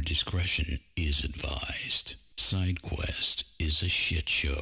discretion is advised. SideQuest is a shit show.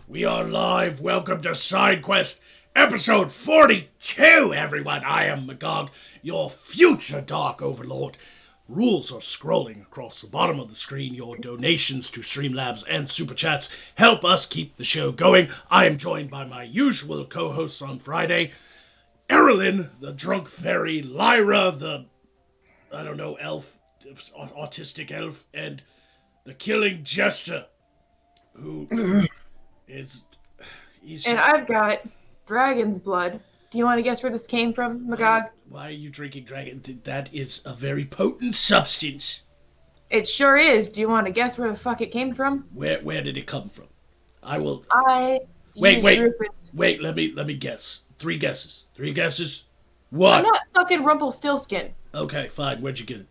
We are live. Welcome to SideQuest, episode 42, everyone. I am Magog, your future Dark Overlord. Rules are scrolling across the bottom of the screen. Your donations to Streamlabs and Super Chats help us keep the show going. I am joined by my usual co-hosts on Friday, Erilyn, the drunk fairy, Lyra, the, elf, autistic elf, and the killing jester, who... And I've got dragon's blood. Do you want to guess where this came from, Magog? Why are you drinking dragon? That is a very potent substance. It sure is. Do you want to guess where the fuck it came from? Where did it come from? I will. Wait. Wait. Let me guess. Three guesses. What? I'm not fucking Rumpelstiltskin. Okay, fine. Where'd you get it?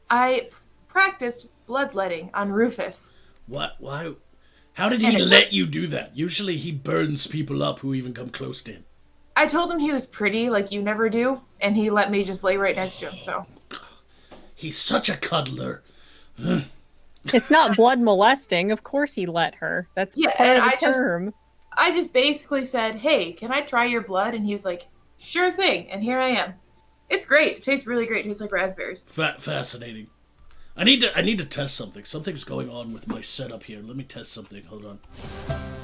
I practiced bloodletting on Rufus. What? Why? How did he let you do that? Usually he burns people up who even come close to him. I told him he was pretty, like you never do, and he let me just lay right next to him, so. He's such a cuddler. It's not blood molesting. Of course he let her. That's part of the term. I just basically said, hey, can I try your blood? And he was like, sure thing. And here I am. It's great. It tastes really great. It tastes like raspberries. Fascinating. I need to test something. Something's going on with my setup here. Let me test something. Hold on.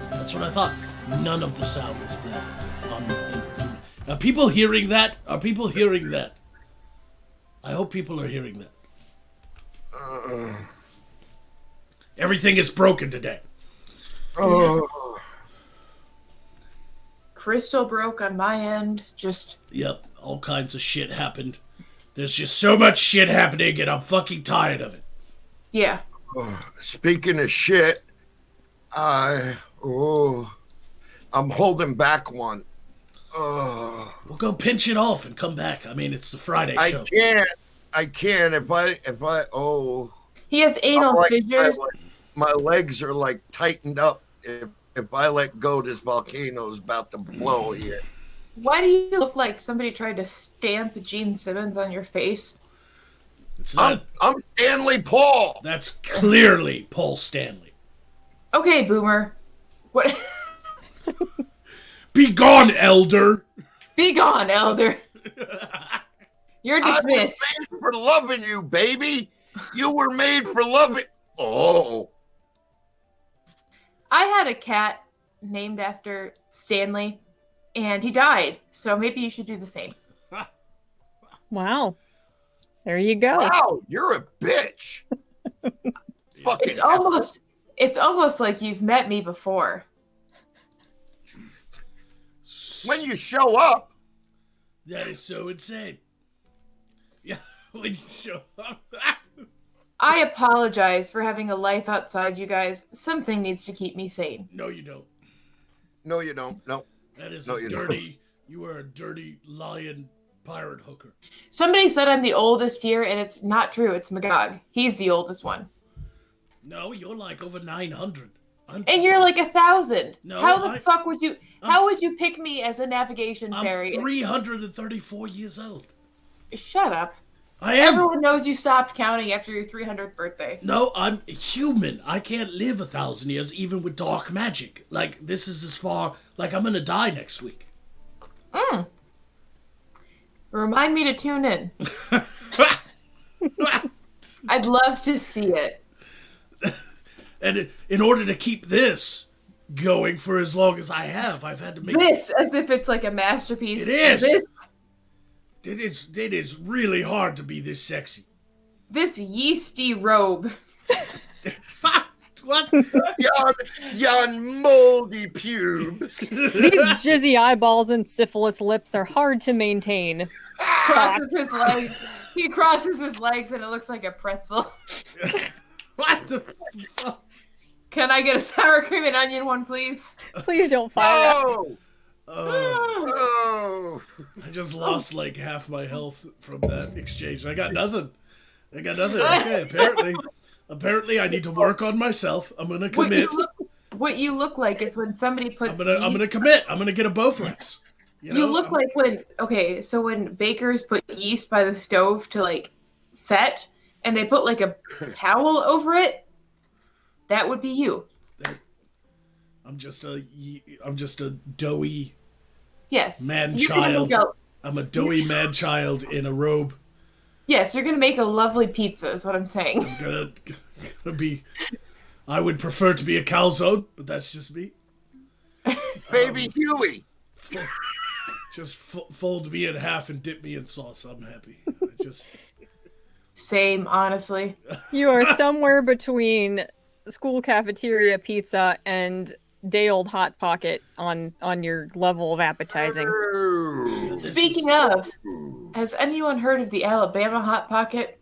That's what I thought. None of the sound is playing. Are people hearing that? Are people hearing that? I hope people are hearing that. Everything is broken today. Crystal broke on my end. Yep, all kinds of shit happened. There's just so much shit happening, and I'm fucking tired of it. Yeah. Speaking of shit, I'm holding back one. We'll go pinch it off and come back. I mean, it's the Friday show. I can't. If I. He has anal fissures. My legs are like tightened up. If I let go, this volcano is about to blow here. Why do you look like somebody tried to stamp Gene Simmons on your face? It's not, I'm Stanley Paul. That's clearly Paul Stanley. Okay, Boomer. What? Be gone, Elder. Be gone, Elder. You're dismissed. I was made for loving you, baby. You were made for loving. Oh. I had a cat named after Stanley. And he died, so maybe you should do the same. Wow. There you go. Wow, you're a bitch. It's almost like you've met me before. When you show up. That is so insane. Yeah, when you show up. I apologize for having a life outside you guys. Something needs to keep me sane. No, you don't. No, you don't. No. That is No, you are a dirty lion pirate hooker. Somebody said I'm the oldest here, and it's not true. It's Magog. He's the oldest one. No, you're like over 900. And you're like 1,000. No, How the fuck would you? How would you pick me as a navigation fairy? I'm 334 years old. Shut up. I am. Everyone knows you stopped counting after your 300th birthday. No, I'm human. I can't live 1,000 years, even with dark magic. Like, this is as far... Like, I'm gonna die next week. Remind me to tune in. I'd love to see it. And in order to keep this going for as long as I have, I've had to make... This, as if it's like a masterpiece. It is. This, It is really hard to be this sexy. this yeasty robe. What? Yon moldy pubes. These jizzy eyeballs and syphilis lips are hard to maintain. Crosses his legs. He crosses his legs and it looks like a pretzel. What the fuck? Can I get a sour cream and onion one, please? Please don't fire us. Oh! Oh! I just lost like half my health from that exchange. I got nothing. Okay, apparently I need to work on myself. I'm gonna commit. What you look like is when somebody puts. I'm gonna commit. I'm gonna get a Bowflex. You look like when when bakers put yeast by the stove to like set, and they put like a towel over it. That would be you. I'm just a doughy man you're child. I'm a doughy man child in a robe. Yes, you're gonna make a lovely pizza. Is what I'm saying. I'm gonna be. I would prefer to be a calzone, but that's just me. Baby Huey. Just fold me in half and dip me in sauce. I'm happy. Same, honestly. You are somewhere between school cafeteria pizza and day old Hot Pocket on your level of appetizing. Speaking of, has anyone heard of the Alabama Hot Pocket?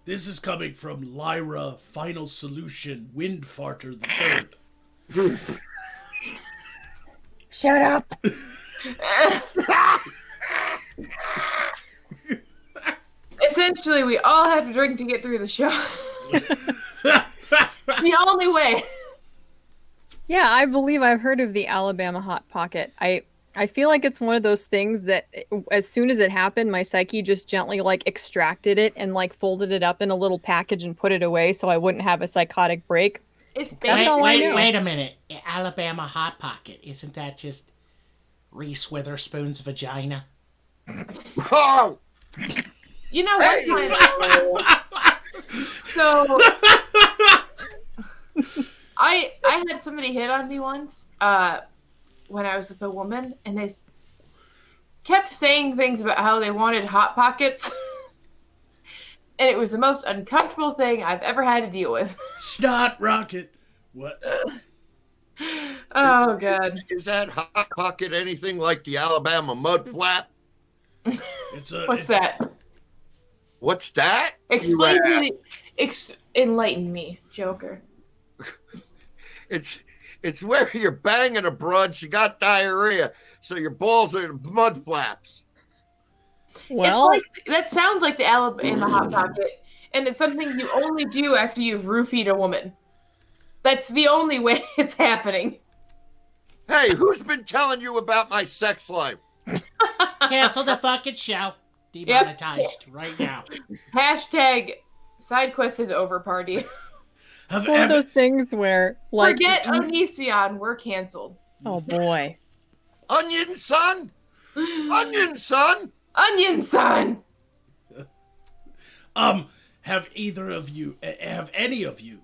This is coming from Lyra Final Solution Windfarter the Third. Shut up. Essentially, we all have to drink to get through the show. The only way. Yeah, I believe I've heard of the Alabama Hot Pocket. I feel like it's one of those things that as soon as it happened, my psyche just gently like extracted it and like folded it up in a little package and put it away so I wouldn't have a psychotic break. It's wait a minute. Alabama Hot Pocket. Isn't that just Reese Witherspoon's vagina? Oh! You know what? So I had somebody hit on me once when I was with a woman, and they kept saying things about how they wanted Hot Pockets. And it was the most uncomfortable thing I've ever had to deal with. Snot rocket. What? Oh, God. Is that Hot Pocket anything like the Alabama Mud Flap? What's that? What's that? Explain to enlighten me, Joker. It's where you're banging a broad, she got diarrhea, so your balls are mud flaps. Well, that sounds like the Alabama Hot Pocket, and it's something you only do after you've roofied a woman. That's the only way it's happening. Hey, who's been telling you about my sex life? Cancel the fucking show. Demonetized right now. Hashtag SideQuest is over party. It's one of those things where, like, forget Onision, we're canceled. Oh boy. Onion son? Onion son? Onion son! Have any of you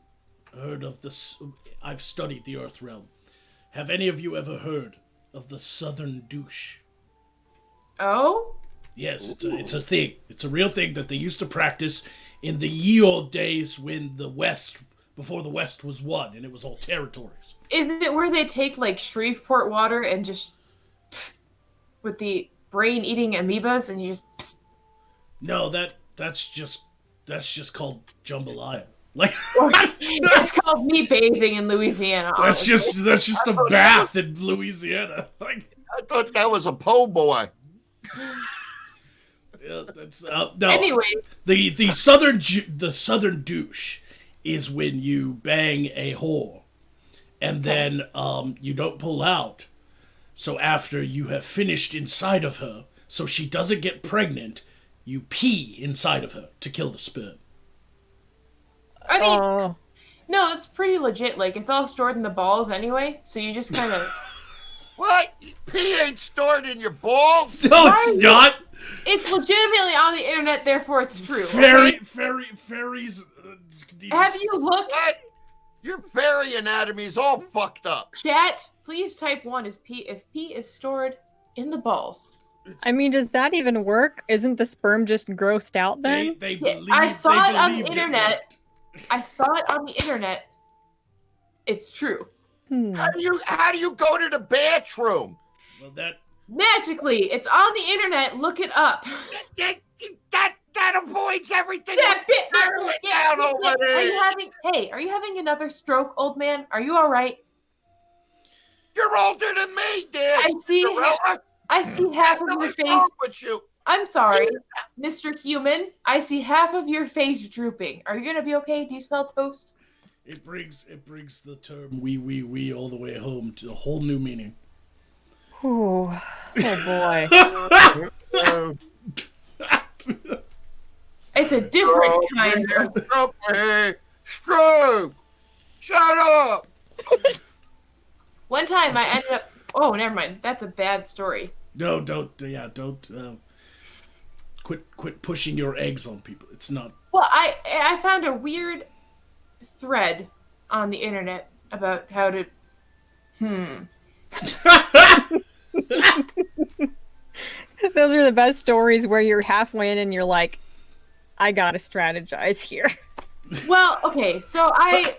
heard of this? I've studied the Earth realm. Have any of you ever heard of the Southern Douche? Oh? Yes, it's a thing. It's a real thing that they used to practice in the ye old days when before the West was won, and it was all territories. Is it where they take, like, Shreveport water and just with the brain-eating amoebas and you just No, that's just called jambalaya. Like it's called me bathing in Louisiana. That's just a bath in Louisiana. Like I thought that was a po' boy. Yeah, that's no. Anyway, the southern douche is when you bang a whore, and then you don't pull out. So after you have finished inside of her, so she doesn't get pregnant, you pee inside of her to kill the sperm. I mean, Oh, no, it's pretty legit. Like, it's all stored in the balls anyway, so you just kind of... What? Pee ain't stored in your balls? No, it's not. It's legitimately on the internet, therefore it's true. Fairies. Have you looked? What? Your fairy anatomy is all fucked up. Chat, please type 1 is pee if pee is stored in the balls. I mean, does that even work? Isn't the sperm just grossed out then? They Yeah, believe. I saw they it on the believed internet. worked. I saw it on the internet. It's true. How do you go to the bathroom? Well, that Magically, it's on the internet. Look it up. That avoids everything. Yeah, Narrow it down over there. Are you having another stroke, old man? Are you all right? You're older than me, dear. I see. Cinderella. I see half of your What's face. wrong with you? I'm sorry, Mr. Human. I see half of your face drooping. Are you gonna be okay? Do you smell toast? it brings the term "we" all the way home to a whole new meaning. Oh, oh boy. It's a different kind of. Screw! Shut up! One time I ended up. Oh, never mind. That's a bad story. No, don't. Quit pushing your eggs on people. It's not. Well, I found a weird thread on the internet about how to. Those are the best stories where you're halfway in and you're like, I gotta strategize here. Well, okay, so I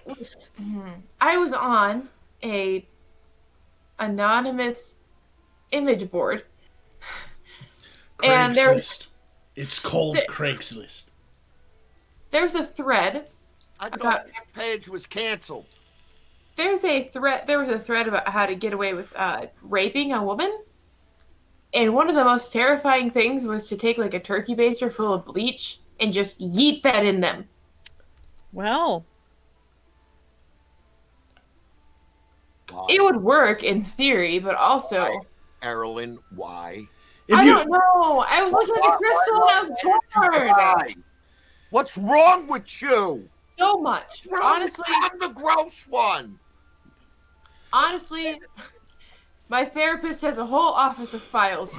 was on a anonymous image board, and Craigslist. It's called Craigslist. there's a thread. I thought About- that page was canceled. There was a thread about how to get away with raping a woman. And one of the most terrifying things was to take like a turkey baster full of bleach and just yeet that in them. Well, Why? It would work in theory, but also Why? Erlen, why? I don't know. I was looking at the crystal and I was bored. Why? What's wrong with you? So much. What's wrong with Honestly, you? I'm the gross one. honestly, my therapist has a whole office of files.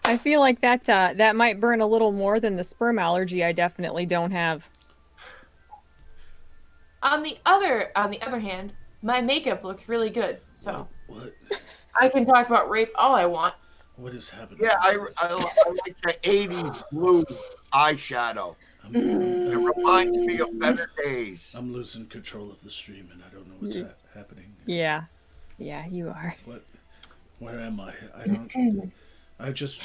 I feel like that might burn a little more than the sperm allergy I definitely don't have. On the other hand, my makeup looks really good, so What? I can talk about rape all I want. What is happening? Yeah, I like the 80s blue eyeshadow. It reminds me of better days. I'm losing control of the stream, and I don't know what's happening. Yeah. Yeah, you are. What? Where am I? I don't. I just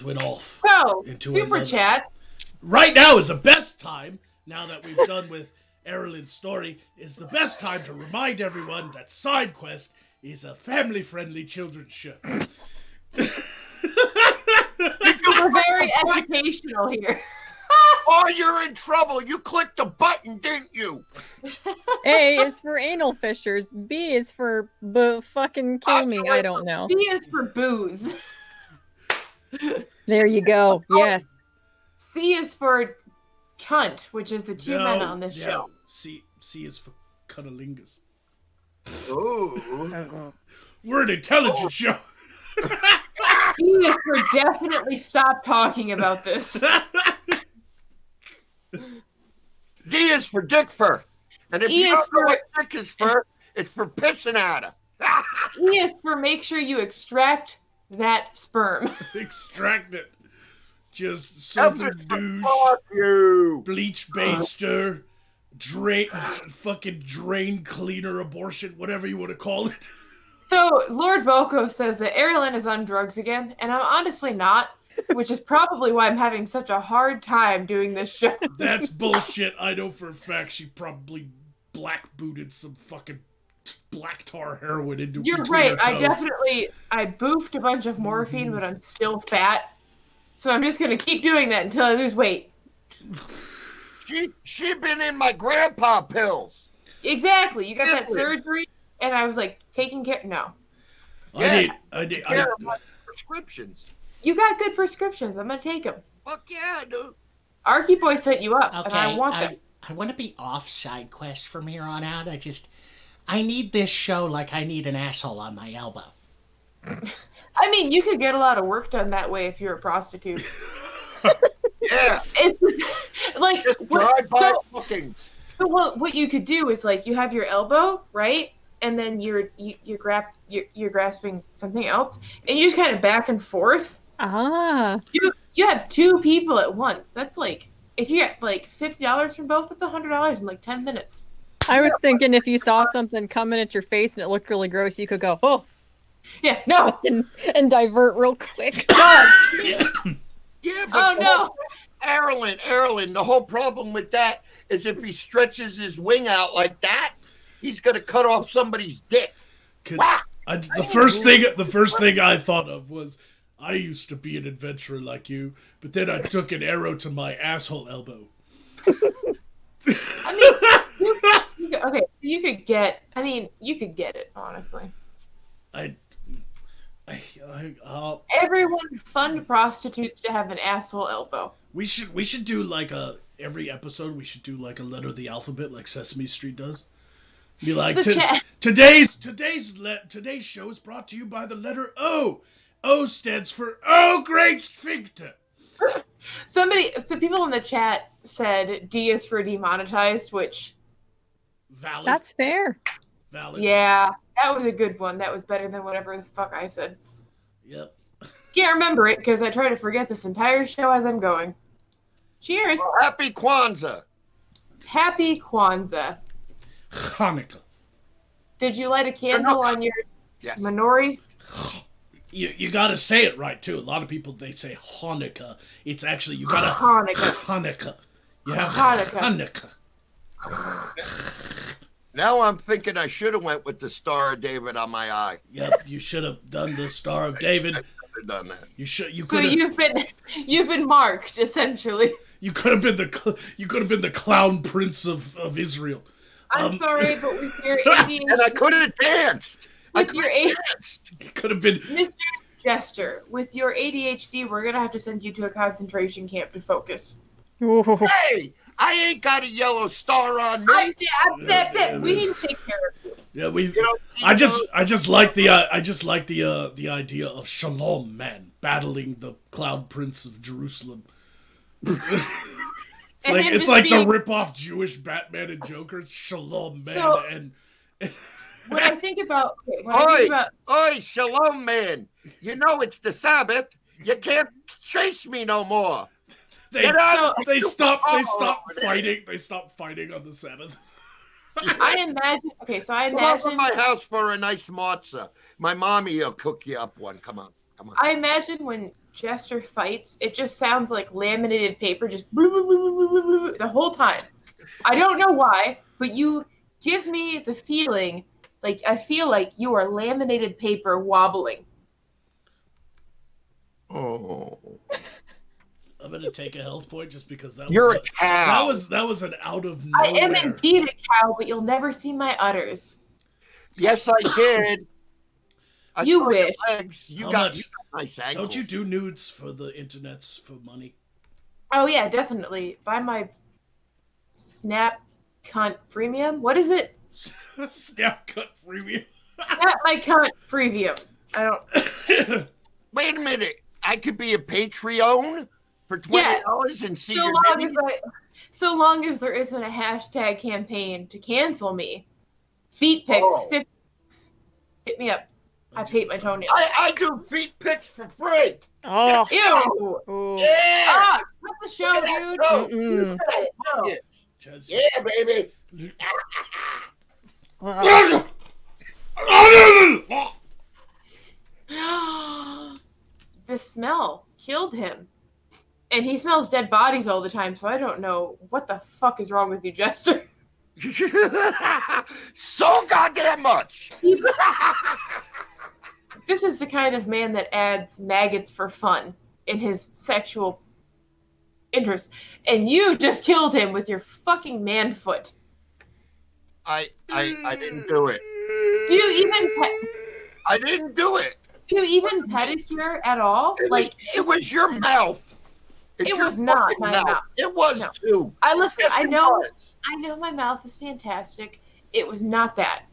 went off. So, Into super another- chat. Right now is the best time. Now that we've done with Erlen's story, is the best time to remind everyone that Side Quest is a family-friendly children's show. We're very educational here. Oh, you're in trouble. You clicked the button, didn't you? A is for anal fissures. B is for fucking kill me. I don't know. B is for booze. There you go. Yes. C is for cunt, which is the two men on this show. C is for cunnilingus. Ooh. We're an intelligent show. E is for definitely stop talking about this. D is for dick fur. And if E you is don't know for- what dick is for, it's for pissing at her. E is for make sure you extract that sperm. Extract it. Just something douche. Fuck you. Bleach baster. Fucking drain cleaner abortion, whatever you want to call it. So Lord Volkov says that Erilyn is on drugs again, and I'm honestly not, which is probably why I'm having such a hard time doing this show. That's bullshit. I know for a fact she probably black booted some fucking black tar heroin into You're between right. her I toes. definitely boofed a bunch of morphine, but I'm still fat. So I'm just gonna keep doing that until I lose weight. She been in my grandpa pills. Exactly. You got that Really? surgery, and I was like, taking care. No. Yeah. I need, Care of my prescriptions. You got good prescriptions. I'm going to take them. Fuck yeah, dude. Arky Boy set you up, Okay, and I want them. I want to be off side quest from here on out. I need this show like I need an asshole on my elbow. I mean, you could get a lot of work done that way if you're a prostitute. Yeah. It's like Just drive-by bookings. so what you could do is like you have your elbow, right? And then you're grasping something else, and you just kind of back and forth. Ah. You have two people at once. That's like if you get like $50 from both, that's $100 in like 10 minutes. I was thinking if you saw something coming at your face and it looked really gross, you could go, oh, Yeah, no. and divert real quick. God. Yeah, but Oh no. Erlen, the whole problem with that is if he stretches his wing out like that, he's gonna cut off somebody's dick. 'cause Whack! the first thing I thought of was I used to be an adventurer like you, but then I took an arrow to my asshole elbow. I mean, okay, you could get. I mean, you could get it honestly. Everyone fund prostitutes to have an asshole elbow. We should do like every episode we should do like a letter of the alphabet like Sesame Street does. Be like today's show is brought to you by the letter O. O stands for Oh Great Sphincter. So people in the chat said D is for demonetized, which Valid. That's fair. Valid. yeah, that was a good one. That was better than whatever the fuck I said. Yep. Can't remember it because I try to forget this entire show as I'm going. Cheers. Well, happy Kwanzaa. Happy Kwanzaa. Hanukkah. Did you light a candle on your Yes. menorah? You gotta say it right too. A lot of people they say Hanukkah. It's actually you gotta Hanukkah. Hanukkah. You have Hanukkah. Hanukkah. Now I'm thinking I should have went with the Star of David on my eye. Yep, you should have done the Star of David. I should have done that. You should. So you've been marked essentially. You could have been the clown prince of Israel. I'm sorry, but with your ADHD, And I could have danced. with your danced. You could have been. Mr. Jester, with your ADHD, we're gonna have to send you to a concentration camp to focus. Ooh. Hey, I ain't got a yellow star on me. We need to take care of you. Yeah, we. You know, I just like the idea of Shalom Man battling the cloud prince of Jerusalem. It's like the rip-off Jewish Batman and Joker. Shalom Man So- and. When I think about, okay, Oi, Shalom Man. You know it's the Sabbath. You can't chase me no more. They Get out. they stop over there. fighting. They stop fighting on the Sabbath. I imagine. Okay, so I Come over to imagine. my house for a nice matzah. My mommy will cook you up one. Come on. I imagine when Jester fights, it just sounds like laminated paper, just blue, blue, blue, blue, blue, blue, the whole time. I don't know why, but you give me the feeling like I feel like you are laminated paper wobbling. Oh, I'm gonna take a health point just because that you're was a cow. that was an out of I nowhere. am indeed a cow, but you'll never see my udders. Yes, I did. I You saw your wish. legs. You How got much? nice ankles. Don't you do nudes for the internets for money? Oh yeah, definitely. Buy my Snap Cunt Premium. What is it? Snapcut freebie. Snap my Cunt Premium. I don't. Wait a minute. I could be a Patreon for $20 and see your name. So long as there isn't a hashtag campaign to cancel me. Feet pics, Oh. 50 bucks. Hit me up. I paint my toenails. I do feet pics for free. Oh. Ew! Ooh. Yeah. Ah, cut the show, dude. Go. Mm-mm. Cut it. No. Yes. Just- Yeah, baby. The smell killed him. And he smells dead bodies all the time, so I don't know what the fuck is wrong with you, Jester. So goddamn much. This is the kind of man that adds maggots for fun in his sexual interest. And you just killed him with your fucking man foot. I didn't do it. Do you even I didn't do it. pedicure at all? It was your mouth. It's It your was not fucking my mouth. It was No. too. Listen. Yes, I it know was. my mouth is fantastic. It was not that.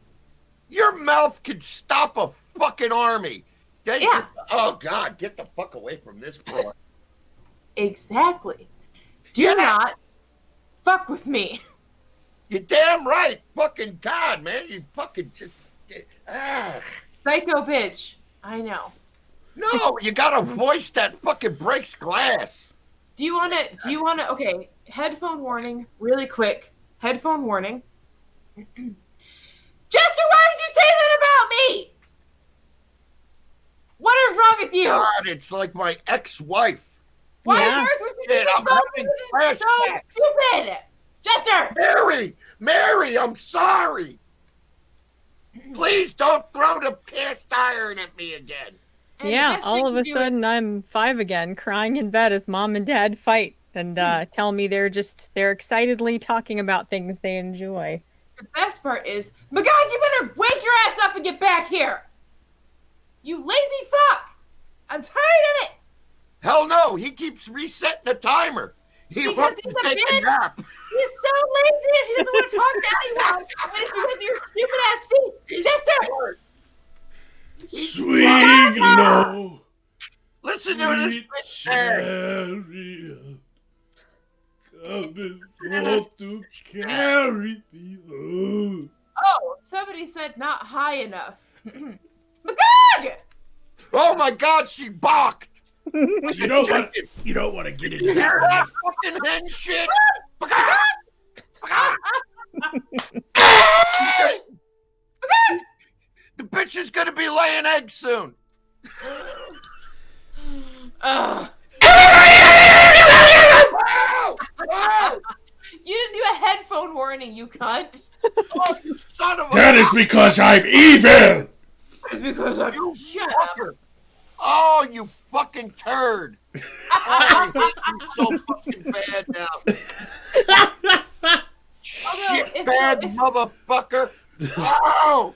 Your mouth could stop a fucking army. Yeah. Oh God, get the fuck away from this boy. Exactly. Do Yes. not fuck with me. You're damn right. Fucking God, man. You fucking just. Psycho bitch. I know. No, you got a voice that fucking breaks glass. Do you wanna okay, headphone warning, really quick. Headphone warning. Jester, why did you say that about me? What is wrong with you? God, it's like my ex-wife. Why Yeah. on earth would you Yeah, do I'm something having so flashbacks. stupid? Jester! Mary, I'm sorry. Please don't throw the cast iron at me again. And the Yeah, best all thing of to a do sudden is- I'm 5 again, crying in bed as mom and dad fight and tell me they're excitedly talking about things they enjoy. the best part is, my God, you better wake your ass up and get back here! You lazy fuck! I'm tired of it! Hell no, he keeps resetting the timer. He Because wants he's to a take a bitch. nap. He's so lazy and he doesn't want to talk to anyone! And it's because of your stupid ass feet! He's Jester! smart. Swing low, Listen to this sweet bitch say. chariot, coming forth to carry me home. Oh, somebody said not high enough. Magog! Oh my God, she balked. You don't want to get into You hear that. that fucking hen shit? The bitch is gonna be laying eggs soon. Ugh. Wow! Oh, You didn't do a headphone warning, you cunt. oh, you son of a... That is because I'm evil. It's because I'm... You Shut up. fucker. Oh, you fucking turd. Oh, I hate you so fucking bad now. Shit if- bad if- motherfucker. Oh,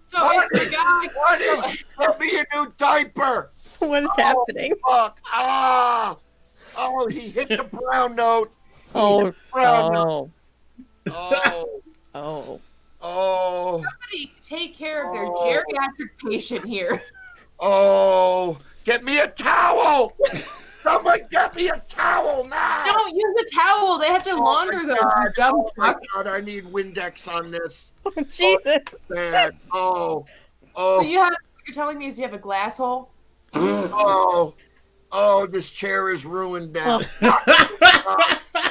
So if the guy... honey, get me a new diaper. What is happening? Fuck. Ah. Oh, he hit the brown note. Oh, Brown note. oh, Oh, oh. oh, Somebody take care of their Oh. geriatric patient here. oh. Get me a towel. Somebody get me a towel now. Don't use a towel. They have to launder my those, God. you dumb Oh my fuck. God, I need Windex on this. Jesus. Bad. Oh, So oh, what you're telling me is you have a glass hole? oh, oh, this chair is ruined now.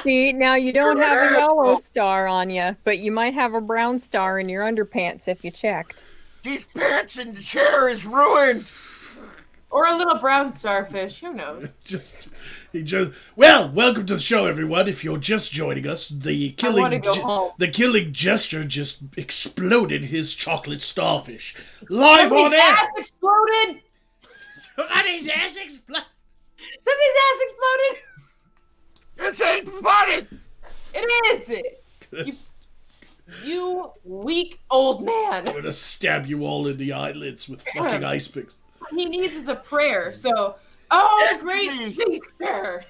See, now you don't You're have a an yellow asshole. star on you, but you might have a brown star in your underpants if you checked. These pants and the chair is ruined. Or a little brown starfish, who knows? Well, welcome to the show, everyone. If you're just joining us, the wanna go home. killing jester just exploded his chocolate starfish live on Somebody's air. ass exploded! Somebody's ass exploded. Somebody's ass exploded! This ain't funny. It is! You weak old I'm man. gonna stab you all in the eyelids with fucking ice picks. He needs is a prayer, so... Oh, It's great me. speaker!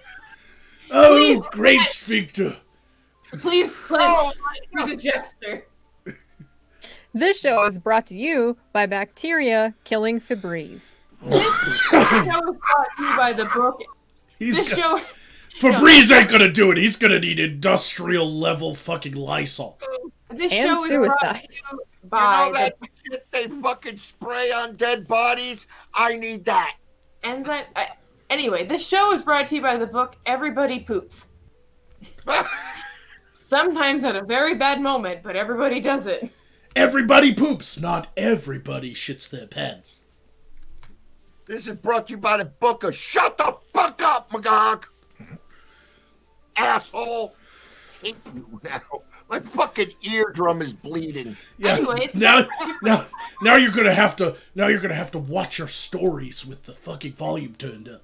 Oh, Please, great yes. sphincter. Please Oh, clench my to the jester. This show is brought to you by bacteria killing Febreze. This show is brought to you by the book. He's This got- show... Febreze ain't gonna do it. He's gonna need industrial level fucking Lysol. This And show is brought suicide. to you You by know that shit they fucking spray on dead bodies? I need that. the enzyme... anyway, this show is brought to you by the book Everybody Poops. Sometimes at a very bad moment, but everybody does it. Everybody poops. Not everybody shits their pants. This is brought to you by the book of Shut the Fuck Up, Magog. Asshole. Hate you now. My fucking eardrum is bleeding. Yeah. Anyway, it's- now you're gonna have to watch your stories with the fucking volume turned up.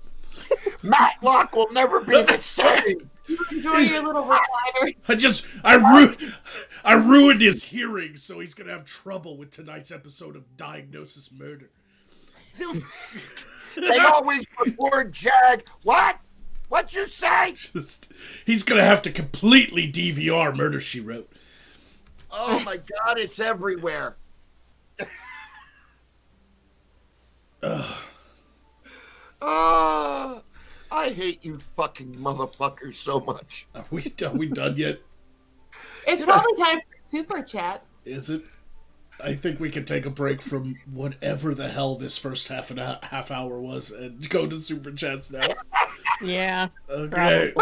Matlock will never be the same. Enjoy your little recliner. I ruined his hearing, so he's gonna have trouble with tonight's episode of Diagnosis Murder. They always record Jag. What? What'd you say? He's gonna have to completely DVR Murder, She Wrote. Oh my God, it's everywhere. I hate you fucking motherfuckers so much. Are we done yet? It's probably time for super chats. Is it? I think we can take a break from whatever the hell this first half hour was and go to super chats now. Yeah. Okay.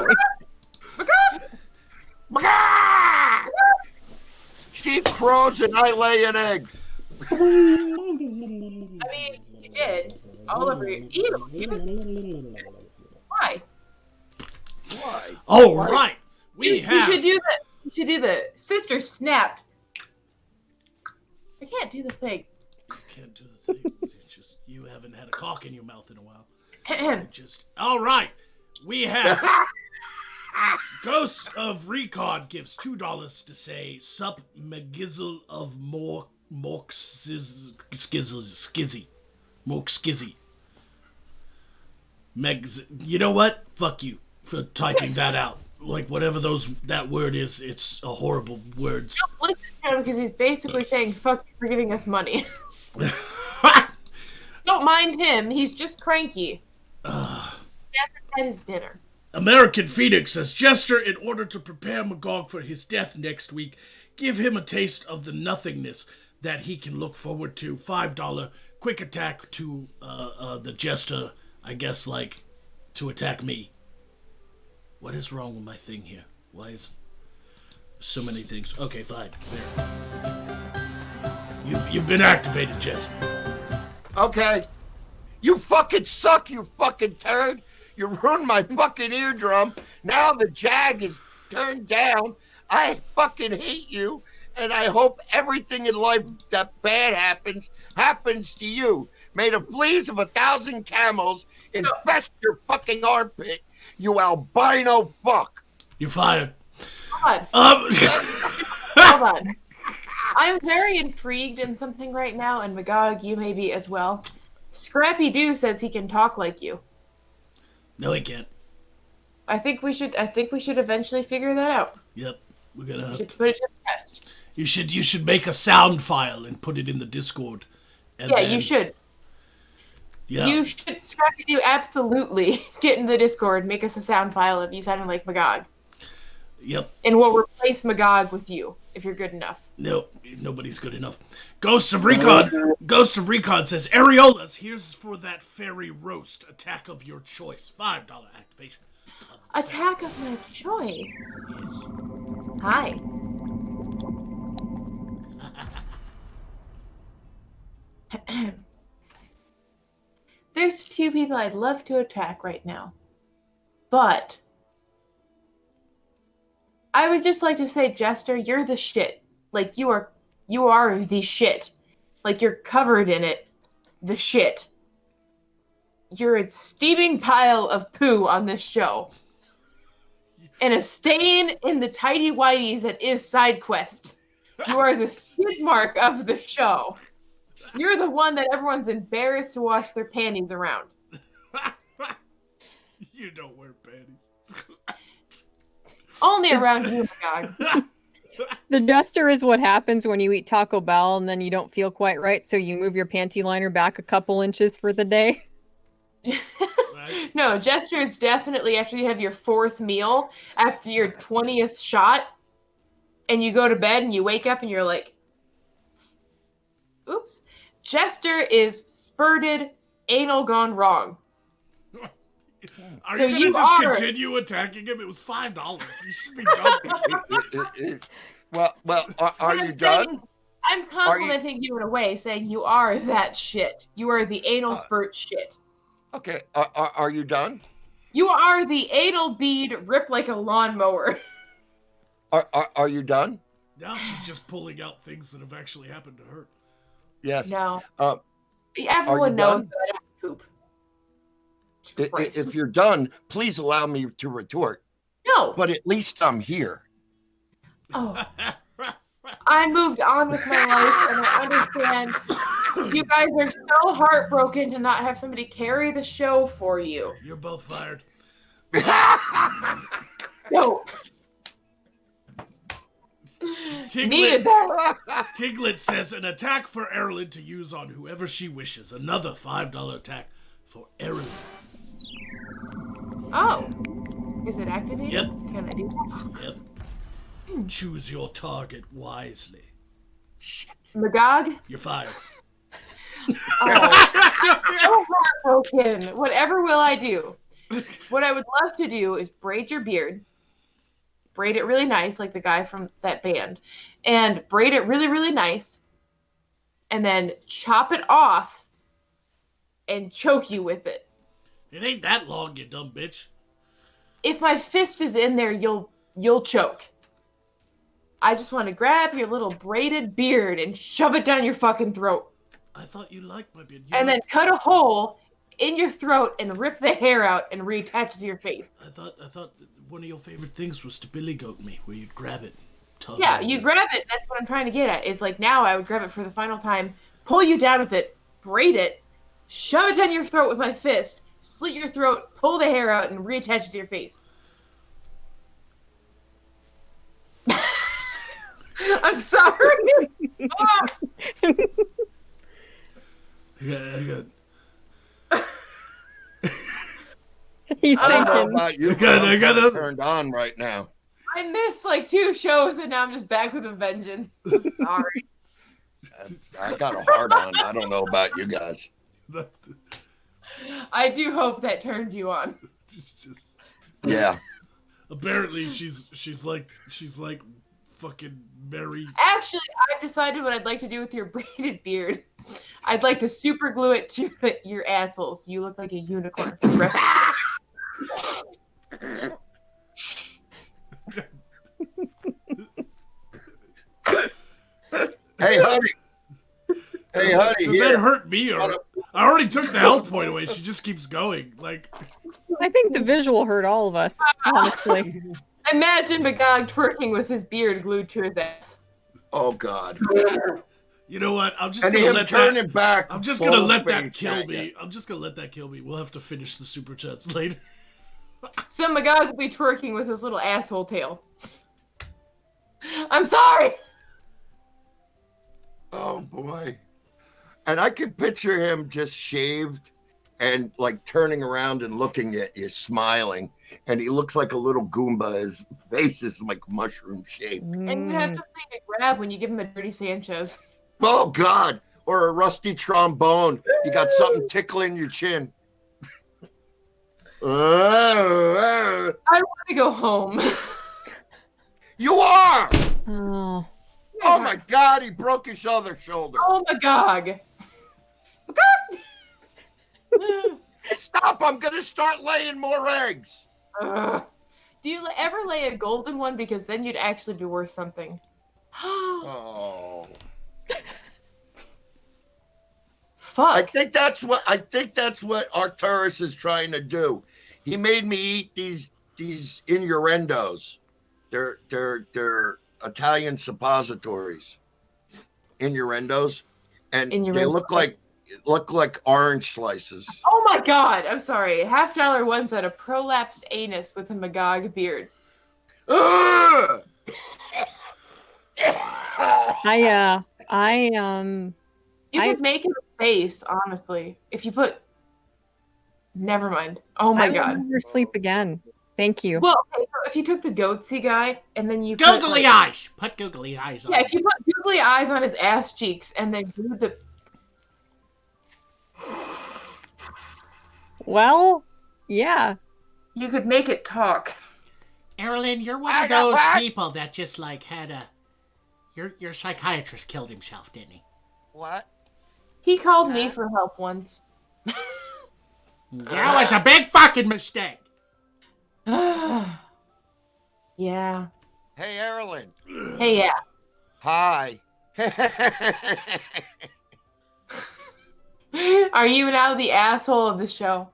She crows and I lay an egg. I mean, you did. All over you. Why? Why? All right. We You have. should do the. You should do the sister snap. I can't do the thing. You can't do the thing. It's just you haven't had a cock in your mouth in a while. Ahem. Just all right. We have Ghost of Recon gives $2 to say sup McGizzle of Mork Skizzy. Mork Skizzy. Megs. You know what? Fuck you for typing that out. Like whatever that word is, it's a horrible word. Don't listen to him because he's basically saying "fuck you for giving us money." Don't mind him. He's just cranky. He hasn't had his dinner. American Phoenix says, Jester, in order to prepare Magog for his death next week, give him a taste of the nothingness that he can look forward to. $5 quick attack to the Jester, I guess, like, to attack me. What is wrong with my thing here? Why is so many things? Okay, fine. There. You've been activated, Jester. Okay. You fucking suck, you fucking turd. You ruined my fucking eardrum. Now the Jag is turned down. I fucking hate you. And I hope everything in life that bad happens to you. May the fleas of 1,000 camels infest your fucking armpit, you albino fuck. You're fired. Hold on. Hold on. I'm very intrigued in something right now, and Magog, you may be as well. Scrappy Doo says he can talk like you. No, he can't. I think we should eventually figure that out. Yep, we're gonna. We should put it to the test. You should make a sound file and put it in the Discord. And Yeah, then, you should. Yeah. You should, Scrappy Doo, absolutely get in the Discord, make us a sound file of you sounding like Magog. Yep. And we'll replace Magog with you, if you're good enough. No, nobody's good enough. Ghost of Recon says, Areolas, here's for that fairy roast. Attack of your choice. $5 activation. Attack of my choice. Hi. There's two people I'd love to attack right now. But I would just like to say, Jester, you're the shit. Like you are the shit. Like you're covered in it. The shit. You're a steaming pile of poo on this show. And a stain in the tidy whities that is SideQuest. You are the skid mark of the show. You're the one that everyone's embarrassed to wash their panties around. You don't wear panties. Only around you, Magog. The Jester is what happens when you eat Taco Bell and then you don't feel quite right, so you move your panty liner back a couple inches for the day. Right? No, Jester is definitely after you have your fourth meal, after your 20th shot, and you go to bed and you wake up and you're like, oops. Jester is spurted, anal gone wrong. Are So you you gonna just are- continue attacking him? It was $5. You should be done. Well, are I'm you saying- done? I'm complimenting you in a way, saying you are that shit. You are the anal spurt shit. Okay, are you done? You are the anal bead ripped like a lawnmower. Are you done? Now she's just pulling out things that have actually happened to her. Yes. No. Are Everyone you knows done? that I don't poop. Christ. If you're done, please allow me to retort. No. But at least I'm here. Oh. I moved on with my life, and I understand you guys are so heartbroken to not have somebody carry the show for you. You're both fired. No. Needed that. Tiglet says an attack for Erlyn to use on whoever she wishes. Another $5 attack for Erlyn. Oh. Is it activated? Yep. Can I do that? Yep. Choose your target wisely. Magog? You're fired. Oh. So heartbroken. Whatever will I do? What I would love to do is braid your beard. Braid it really nice, like the guy from that band. And braid it really, really nice. And then chop it off and choke you with it. It ain't that long, you dumb bitch. If my fist is in there, you'll choke. I just want to grab your little braided beard and shove it down your fucking throat. I thought you liked my beard. And then cut a hole in your throat and rip the hair out and reattach it to your face. I thought that one of your favorite things was to billy goat me, where you'd grab it. Yeah, you grab it. That's what I'm trying to get at. Is like now I would grab it for the final time, pull you down with it, braid it, shove it down your throat with my fist, slit your throat, pull the hair out, and reattach it to your face. I'm sorry. Oh. I He's I don't know thinking. about you, I but got- I'm I got kinda a- turned on right now. I missed like 2 shows and now I'm just back with a vengeance. I'm sorry. I got a hard on. I don't know about you guys. got I do hope that turned you on. just, Yeah. apparently she's like fucking Mary. Actually, I've decided what I'd like to do with your braided beard. I'd like to super glue it to your asshole so you look like a unicorn for the rest of Hey, honey. Hey, honey. Did Here. that hurt me? Or I already took the health point away. She just keeps going. Like, I think the visual hurt all of us, honestly. Imagine Magog twerking with his beard glued to his ass. Oh God. you know what? I'm just And gonna him let turning that. back. I'm just gonna both let that ways kill at me. ya. I'm just gonna let that kill me. We'll have to finish the super chats later. So Magog will be twerking with his little asshole tail. I'm sorry. Oh boy. And I can picture him just shaved and like turning around and looking at you, smiling. And he looks like a little Goomba. His face is like mushroom shaped. And you have something to grab when you give him a dirty Sanchez. Oh God. Or a rusty trombone. You got something tickling your chin. I want to go home. You are. Oh. Oh my God. He broke his other shoulder. Oh, Magog. Magog! Stop. I'm going to start laying more eggs. Ugh. Do you ever lay a golden one? Because then you'd actually be worth something. Oh. I Fuck. think that's what Arcturus is trying to do. He made me eat these innuendos. They're Italian suppositories. Innuendos. And they Innuendos. look like orange slices. Oh my god. I'm sorry. $50 ones at a prolapsed anus with a Magog beard. Ugh! You could make him a face, honestly. If you put. Never mind. Oh my I will god. never sleep again. Thank you. Well, okay, so if you took the goatsy guy and then you Googly eyes. Put googly eyes on. Yeah, if you put googly eyes on his ass cheeks and then glued the. Well, yeah. You could make it talk. Erlyn, you're one I of got those what? people that just like had a. Your psychiatrist killed himself, didn't he? What? He called me for help once. That was a big fucking mistake. Yeah. Hey, Erlyn. Hey, yeah. Hi. Are you now the asshole of the show?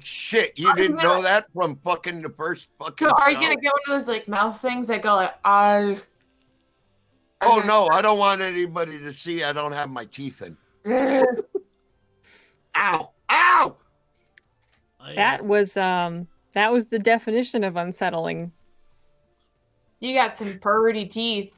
Shit, you didn't know that from fucking the first fucking So are you show? gonna get one of those like mouth things that go like I? Oh no, I don't want anybody to see I don't have my teeth in. Ow! Ow! That was the definition of unsettling. You got some purty teeth.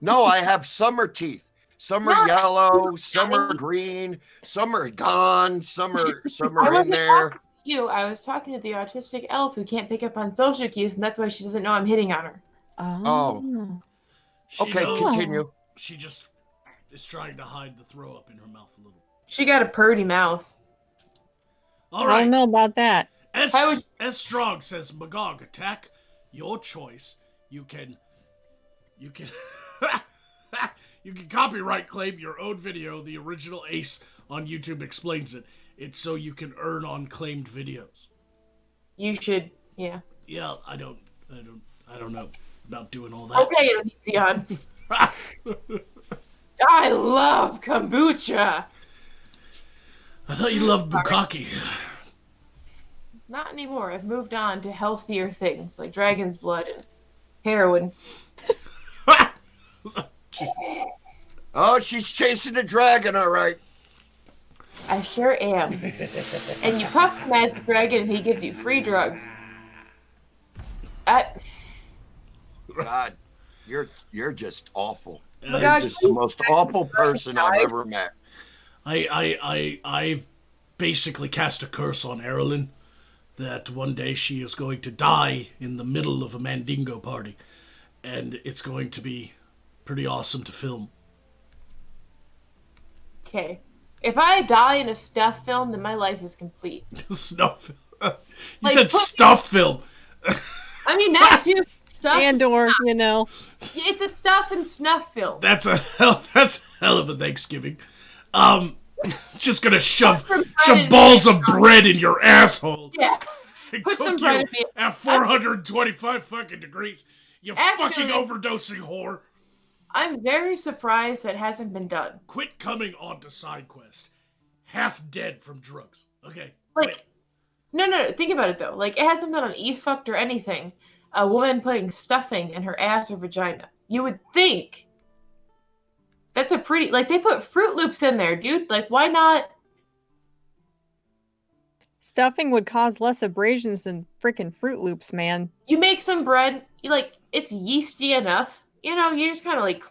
No, I have summer teeth. Some are No. yellow, some are green, some are gone, some are I in wasn't there. talking to you. I was talking to the autistic elf who can't pick up on social cues, and that's why she doesn't know I'm hitting on her. Oh. She Okay, knows- continue. She just is trying to hide the throw up in her mouth a little. She got a purty mouth. All I right. don't know about that. S, would- S Strong says, Magog, attack your choice. You can you can copyright claim your own video. The original Ace on YouTube explains it. It's so you can earn on claimed videos. You should, yeah. Yeah, I don't know about doing all that. Okay, Onision. I love kombucha. I thought you loved bukkake. Not anymore. I've moved on to healthier things like dragon's blood and heroin. Oh, she's chasing the dragon, all right. I sure am. And you puff the magic dragon and he gives you free drugs. God, you're just awful. You're God, just the most awful person I've ever met. I've basically cast a curse on Erilyn that one day she is going to die in the middle of a Mandingo party, and it's going to be pretty awesome to film. Okay. If I die in a stuff film, then my life is complete. Stuff. You Like, said put- stuff film. I mean, that too. Stuff. And/or, you know, It's a stuff and snuff film. That's a hell of a Thanksgiving. Just gonna shove Put some bread in balls of bread in your asshole. Yeah. And Put cook some bread you in the- at 425 fucking degrees. You fucking Actually- overdosing whore. I'm very surprised that hasn't been done. Quit coming onto SideQuest. Half dead from drugs. Okay. Like, wait. no. Think about it though. Like, it hasn't been on eFucked or anything. A woman putting stuffing in her ass or vagina. You would think. That's a pretty. Like, they put Fruit Loops in there, dude. Like, why not? stuffing would cause less abrasions than freaking Fruit Loops, man. You make some bread. You like it's yeasty enough. You know, you just kind of like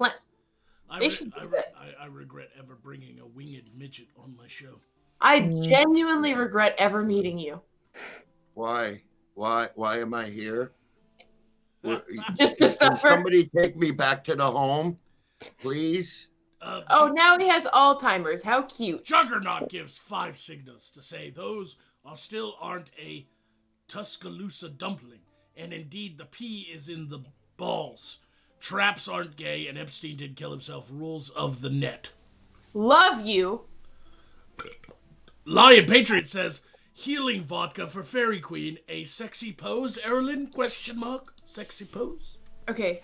They should do that. I regret ever bringing a winged midget on my show. I genuinely regret ever meeting you. Why am I here? Just to Can suffer. somebody take me back to the home, please? Oh, now he has Alzheimer's. How cute. Juggernaut gives 5 signals to say those still aren't a Tuscaloosa dumpling, and indeed the P is in the balls. Traps aren't gay, and Epstein didn't kill himself. Rules of the net. Love you. Lion Patriot says, healing vodka for Fairy Queen. A sexy pose, Erilyn? Question mark? Sexy pose? Okay.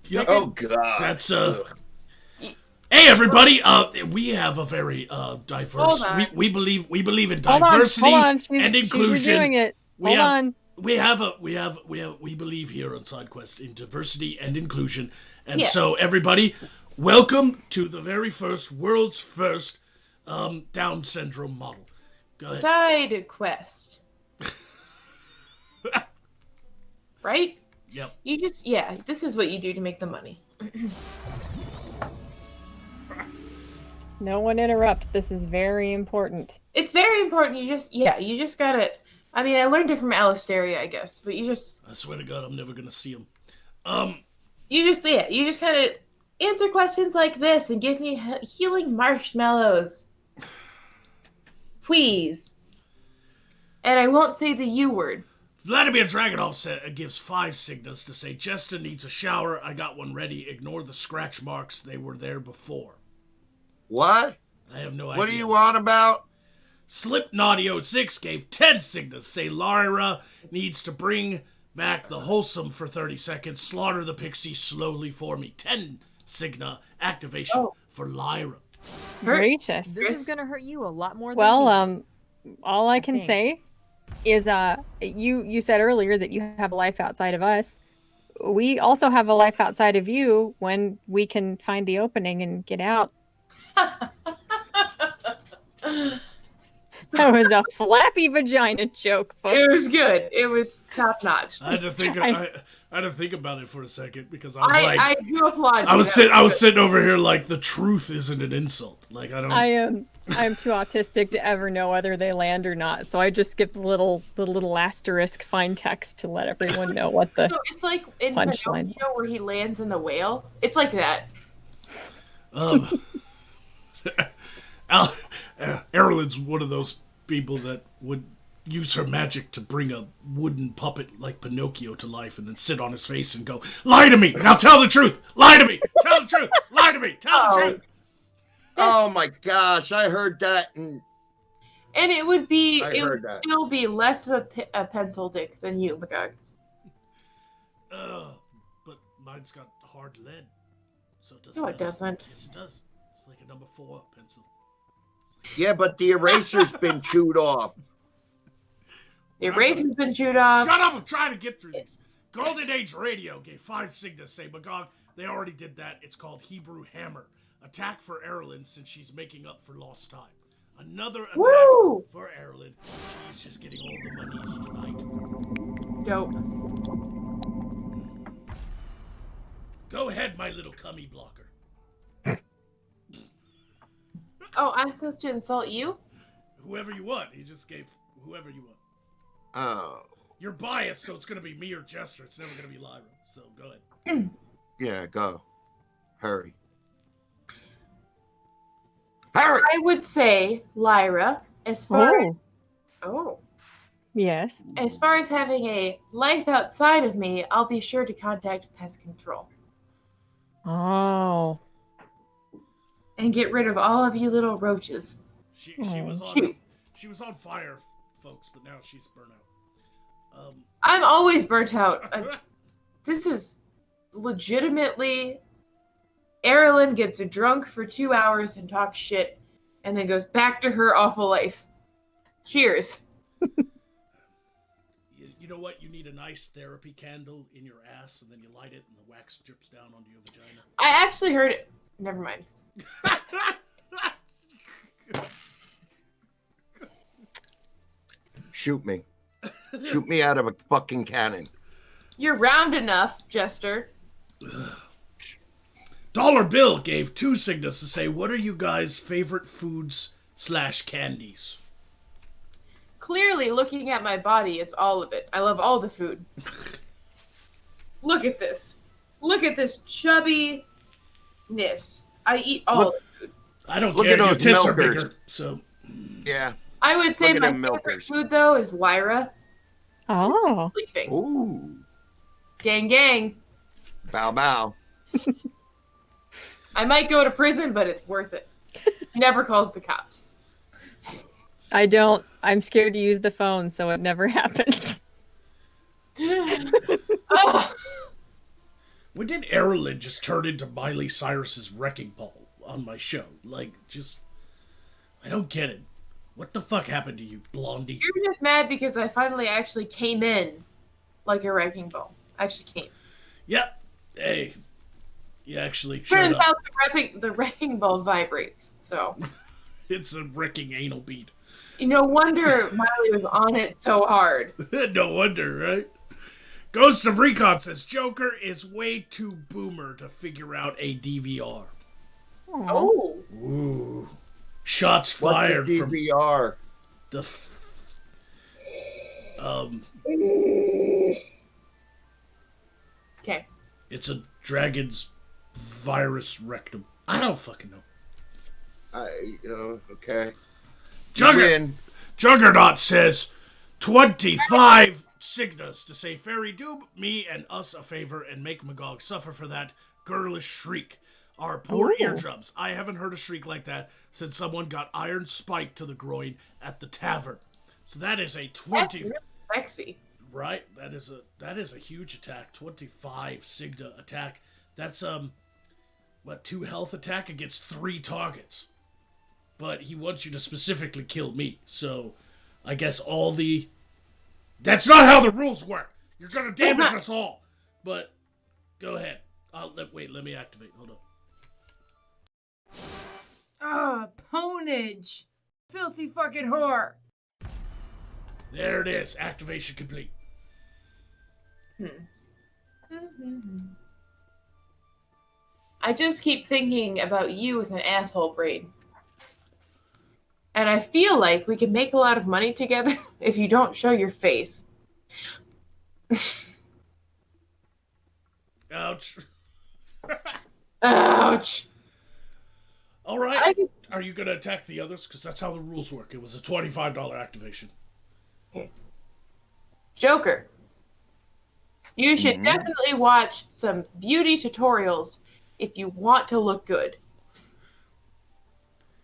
Yep. Oh God. That's, Ugh. Hey everybody! We have a very diverse. Hold on. We believe in Hold on, diversity hold on. and She's inclusion. redoing it. We Hold have- on. We believe here on SideQuest in diversity and inclusion, and Yeah. so everybody, welcome to the very first, world's first, Down syndrome model. Go ahead. Side quest. Right? Yep. You just, this is what you do to make the money. No one interrupt. This is very important. It's very important. You just gotta. I mean, I learned it from Alistaria, I guess, but I swear to God, I'm never gonna see him. you just kind of answer questions like this and give me healing marshmallows. Please. And I won't say the U word. Vladimir Dragonov gives 5 signals to say Jester needs a shower. I got one ready. Ignore the scratch marks. They were there before. What? I have no idea. What do you want about? Slipknot06 gave 10 signals. Say Lyra needs to bring back the wholesome for 30 seconds. Slaughter the pixie slowly for me. 10 Signa activation for Lyra. Gracious. This is gonna hurt you a lot more than Well, me. all I can think. say is you said earlier that you have a life outside of us. We also have a life outside of you when we can find the opening and get out. That was a flappy vagina joke, folks. It was good. It was top notch. I had to think. I had to think about it for a second because I was I do applaud you. I was That sitting over here like the truth isn't an insult. Like I don't. I am too autistic to ever know whether they land or not, so I just skip the little asterisk fine text to let everyone know what the So it's like in punchline Pinocchio where he lands in the whale. It's like that. Erlen's one of those people that would use her magic to bring a wooden puppet like Pinocchio to life and then sit on his face and go, "Lie to me! Now tell the truth! Lie to me! Tell the truth! Lie to me! Tell the truth!" Oh my gosh, I heard that, and And it would be, I it heard would that. still be less of a pencil dick than you, Magog. But mine's got hard lead, so it doesn't. No, it matter. doesn't. Yes, it does. It's like a number 4 pencil. yeah, but the eraser's been chewed off. The eraser's been chewed off. Shut up! I'm trying to get through these. Golden Age Radio gave 5 Cygnus. Say, Magog, they already did that. It's called Hebrew Hammer. Attack for Erlen since she's making up for lost time. Another attack Woo! for Erlen. She's just getting all the monies tonight. Dope. Go ahead, my little cummy blocker. Oh, I'm supposed to insult you? Whoever you want. He just gave whoever you want. Oh, You're biased, so it's going to be me or Jester. It's never going to be Lyra. So go ahead. yeah, go. Hurry. Hurry! I would say, Lyra, as far Oh. as... Oh. yes. As far as having a life outside of me, I'll be sure to contact pest control. Oh. And get rid of all of you little roaches. She was on Shoot. she was on fire, folks, but now she's burnt out. I'm always burnt out. This is legitimately... Erlen gets drunk for 2 hours and talks shit, and then goes back to her awful life. Cheers. You know what? You need a nice therapy candle in your ass, and then you light it, and the wax drips down onto your vagina. I actually heard it. Never mind. Shoot me. Shoot me out of a fucking cannon. You're round enough, Jester. Dollar Bill gave 2 Cygnus to say, what are you guys' favorite foods / candies? Clearly, looking at my body is all of it. I love all the food. Look at this. Look at this chubbiness. I eat all Look- the food. I don't Look care. at Your those tits are milkers. bigger, so Yeah. I would say Look at my them favorite milkers. food, though, is Lyra. Oh. Sleeping. Ooh. Gang, gang. Bow bow. I might go to prison, but it's worth it. Never calls the cops. I don't. I'm scared to use the phone, so it never happens. Oh, when did Erlen just turn into Miley Cyrus's wrecking ball on my show? Like, just... I don't get it. What the fuck happened to you, Blondie? you're just mad because I finally actually came in like a wrecking ball. I actually came. Yep. Hey. You actually showed Turns up. out the wrecking ball vibrates, so... It's a wrecking anal bead. No wonder Miley was on it so hard. No wonder, right? Ghost of Recon says Joker is way too boomer to figure out a DVR. Oh. Ooh. Shots What's fired the from DVR? the... Okay. It's a dragon's virus rectum. I don't fucking know. Okay. Juggernaut, Juggernaut says 25 Cygnus to say, Fairy, do me and us a favor and make Magog suffer for that girlish shriek. Our poor Ooh. eardrums. I haven't heard a shriek like that since someone got iron spiked to the groin at the tavern. So that is a That's 20, really sexy. right? That is a huge attack. 25 Cygna attack. That's 2 health attack against 3 targets. But he wants you to specifically kill me. So I guess all the That's not how the rules work. You're gonna damage us all. But go ahead. Let me activate. Hold on. Ah, ponage. Filthy fucking whore. There it is. Activation complete. I just keep thinking about you with an asshole brain. And I feel like we can make a lot of money together if you don't show your face. Ouch. Ouch. All right. Are you gonna attack the others? Because that's how the rules work. It was a $25 activation. Joker. You should definitely watch some beauty tutorials if you want to look good.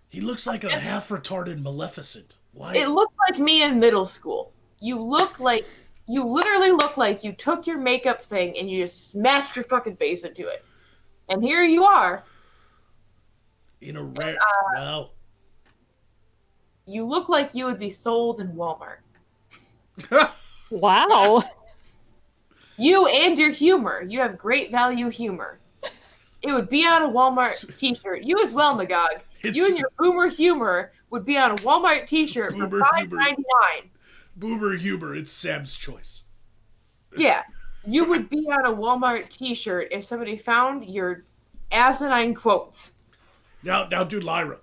He looks like a half-retarded Maleficent. Why? It looks like me in middle school. You literally look like you took your makeup thing and you just smashed your fucking face into it. And here you are. In a rare... Wow. You look like you would be sold in Walmart. Wow. You and your humor. You have great value humor. It would be on a Walmart t-shirt. You as well, Magog. You and your boomer humor would be on a Walmart t-shirt for $5.99. Boomer humor. It's Sam's choice. Yeah. You would be on a Walmart t-shirt if somebody found your asinine quotes. Now do Lyra.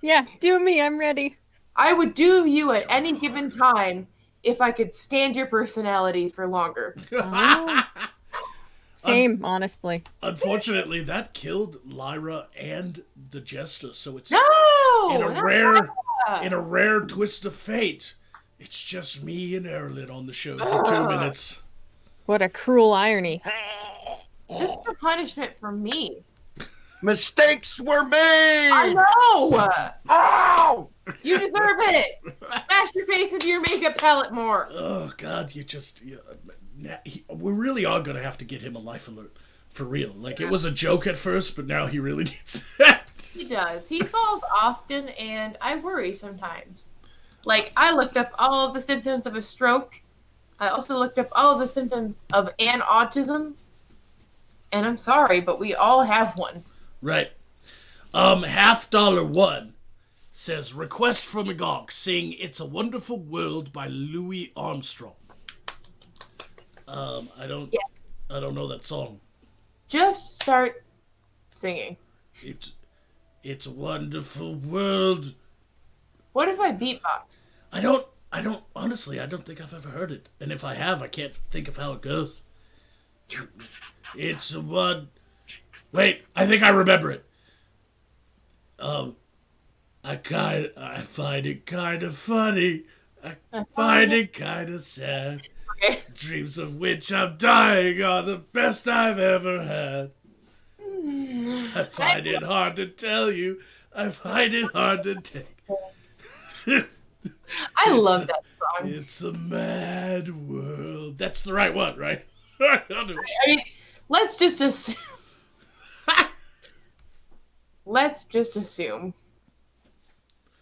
Yeah, do me. I'm ready. I would do you at any given time if I could stand your personality for longer. Same, honestly. Unfortunately, that killed Lyra and the Jester, so it's No! in a rare twist of fate. It's just me and Erlin on the show for 2 minutes. What a cruel irony. This is a punishment for me. Mistakes were made. I know! Ow! You deserve it! Smash your face into your makeup palette more! Oh, God, we really are going to have to get him a life alert. For real. Like, it was a joke at first, but now he really needs it. He does. He falls often, and I worry sometimes. Like, I looked up all of the symptoms of a stroke. I also looked up all of the symptoms of an autism. And I'm sorry, but we all have one. Right. $1 says, request from Magog, sing It's a Wonderful World by Louis Armstrong. I don't know that song. Just start singing. It's a wonderful world. What if I beatbox? Honestly, I don't think I've ever heard it. And if I have, I can't think of how it goes. It's a one. Wait, I think I remember it. I find it kind of funny. I find it kind of sad. Okay. Dreams of which I'm dying are the best I've ever had. I find it hard to tell you. I find it hard to take. I love that song. It's a mad world. That's the right one, right? I mean, let's just assume. Let's just assume.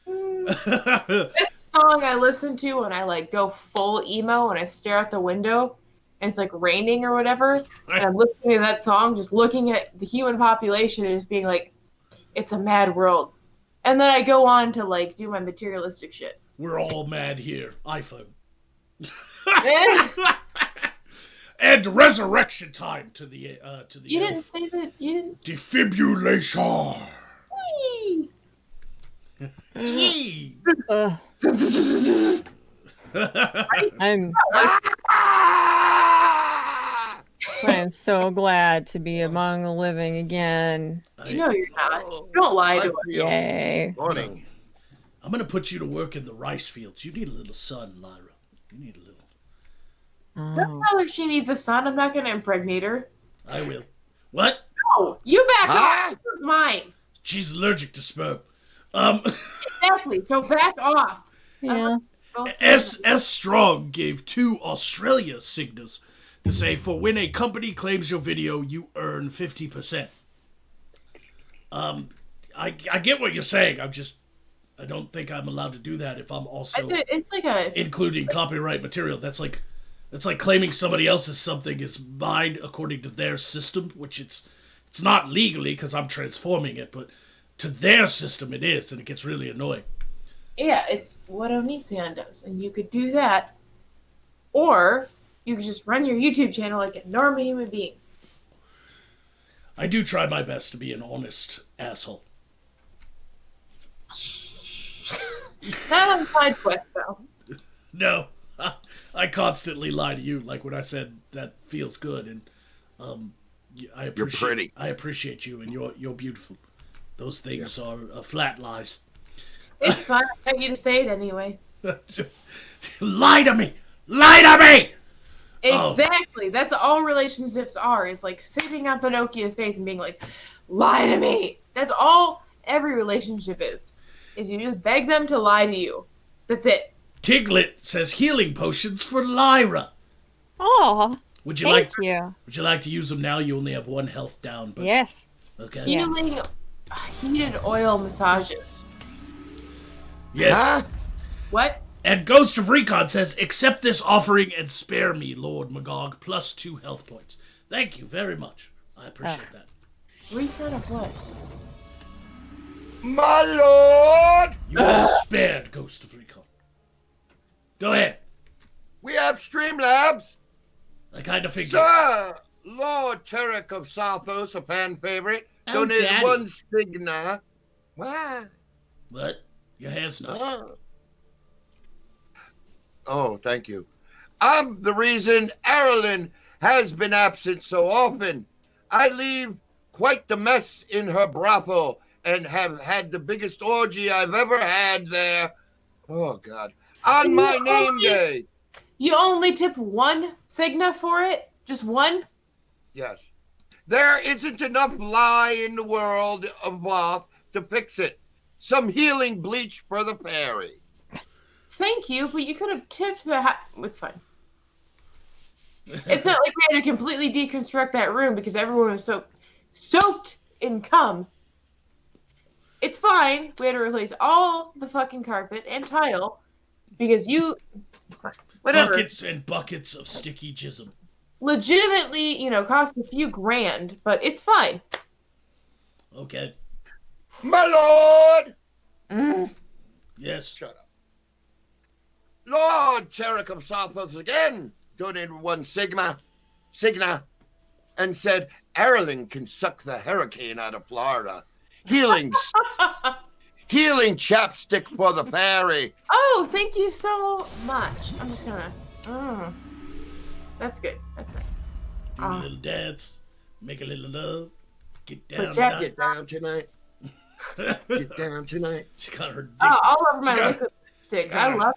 This song I listen to when I like go full emo and I stare out the window and it's like raining or whatever, and I'm listening to that song, just looking at the human population and just being like, it's a mad world. And then I go on to like do my materialistic shit. We're all mad here. iPhone. Eh? And resurrection time to the You didn't say that. You didn't. Defibrillation. Whee! Ugh. I'm so glad to be among the living again. You know you're not. Don't lie to us. Yay. Morning. I'm gonna put you to work in the rice fields. You need a little sun, Lyra. You need a little. Don't tell her she needs a son. I'm not gonna impregnate her. I will. What? No, you back Huh? off. It's mine. She's allergic to sperm. Exactly. So back off. Yeah. S. Strong gave 2 Australia signals to say, for when a company claims your video, you earn 50%. I get what you're saying. I I don't think I'm allowed to do that if I'm also It's like a including copyright material. That's like claiming somebody else's something is mine according to their system, which it's not legally because I'm transforming it, but to their system it is, and it gets really annoying. yeah, it's what Onision does, and you could do that, or you could just run your YouTube channel like a normal human being. I do try my best to be an honest asshole. Not on side quest though. No, I constantly lie to you, like when I said that feels good, and I appreciate, You're pretty. I appreciate you, and you're beautiful. Those things are flat lies. It's fine. I get you to say it anyway. Lie to me! Lie to me! Oh. Exactly. That's all relationships are. Is like sitting on Pinocchio's face and being like, "Lie to me." That's all every relationship is. Is you just beg them to lie to you. That's it. Tiglet says healing potions for Lyra. Aw, Would you thank like? you. Would you like to use them now? You only have 1 health down. But, Yes. Okay. Yeah. Healing, heated oil massages. Yes. Huh? What? And Ghost of Recon says, accept this offering and spare me, Lord Magog, plus 2 health points. Thank you very much. I appreciate that. Recon of what? My lord! You are spared, Ghost of Recon. Go ahead. We have Streamlabs. I kind of figured. Sir, Lord Tarek of Southos, a fan favorite, Oh, donated Daddy. 1 Signa. What? What? Your hair's not. Oh, thank you. I'm the reason Aralyn has been absent so often. I leave quite the mess in her brothel and have had the biggest orgy I've ever had there. Oh, God. On my name day. You only tip 1 Signa for it? Just 1? Yes. There isn't enough lye in the world of Voth to fix it. Some healing bleach for the fairy. Thank you, but you could have tipped the It's fine. It's not like we had to completely deconstruct that room because everyone was soaked in cum. It's fine. We had to replace all the fucking carpet and tile because you... It's fine. Whatever. Buckets and buckets of sticky jism. Legitimately, cost a few grand, but it's fine. Okay. My lord! Yes. Shut up. Lord Tarek of Southos again donated 1 Signa, and said Aralyn can suck the hurricane out of Florida. Healing chapstick for the fairy. Oh, thank you so much. I'm just gonna... That's good. That's nice. Do a little dance. Make a little love. Get down But Jack- tonight. Get down tonight. Get down tonight. She got her dick. Oh, all over my got- liquid lipstick. got I her- love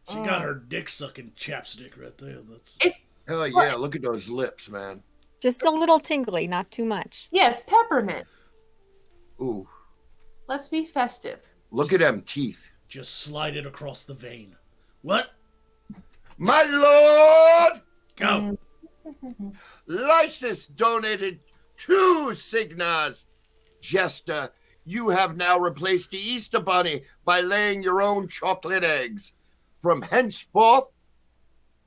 She got her dick sucking chapstick right there. That's It's Hell yeah, look at those lips, man. Just a little tingly, not too much. Yeah, it's peppermint. Ooh, Let's be festive. look at them teeth. just slide it across the vein. What? My lord! Go. Lysis donated 2 Signas. Jester, you have now replaced the Easter Bunny by laying your own chocolate eggs. From henceforth,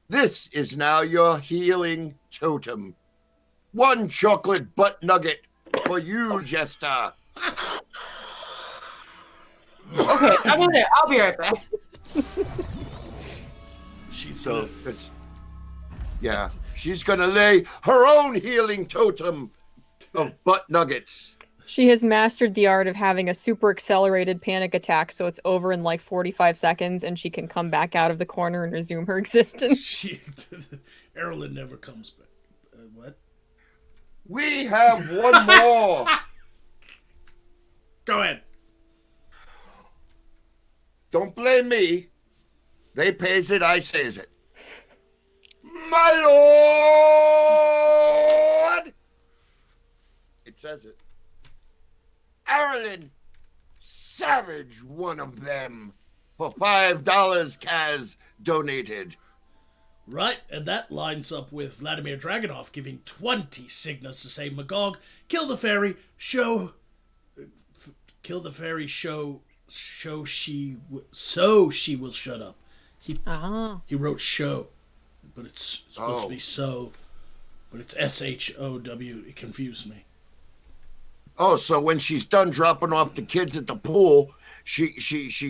this is now your healing totem. 1 chocolate butt nugget for you, Jester. Okay, I'll be right back. She's So good. it's she's gonna lay her own healing totem of butt nuggets. She has mastered the art of having a super accelerated panic attack, so it's over in like 45 seconds, and she can come back out of the corner and resume her existence. She, Erlen never comes back. What? We have 1 more. Go ahead. Don't blame me. They pays it, I says it. My lord! It says it. Aralyn, savage one of them. For $5, Kaz donated. Right, and that lines up with Vladimir Dragunov giving 20 Signas to say, Magog, kill the fairy, show so she will shut up. He wrote show, but it's supposed to be so, but it's SHOW. It confused me. Oh, so when she's done dropping off the kids at the pool, she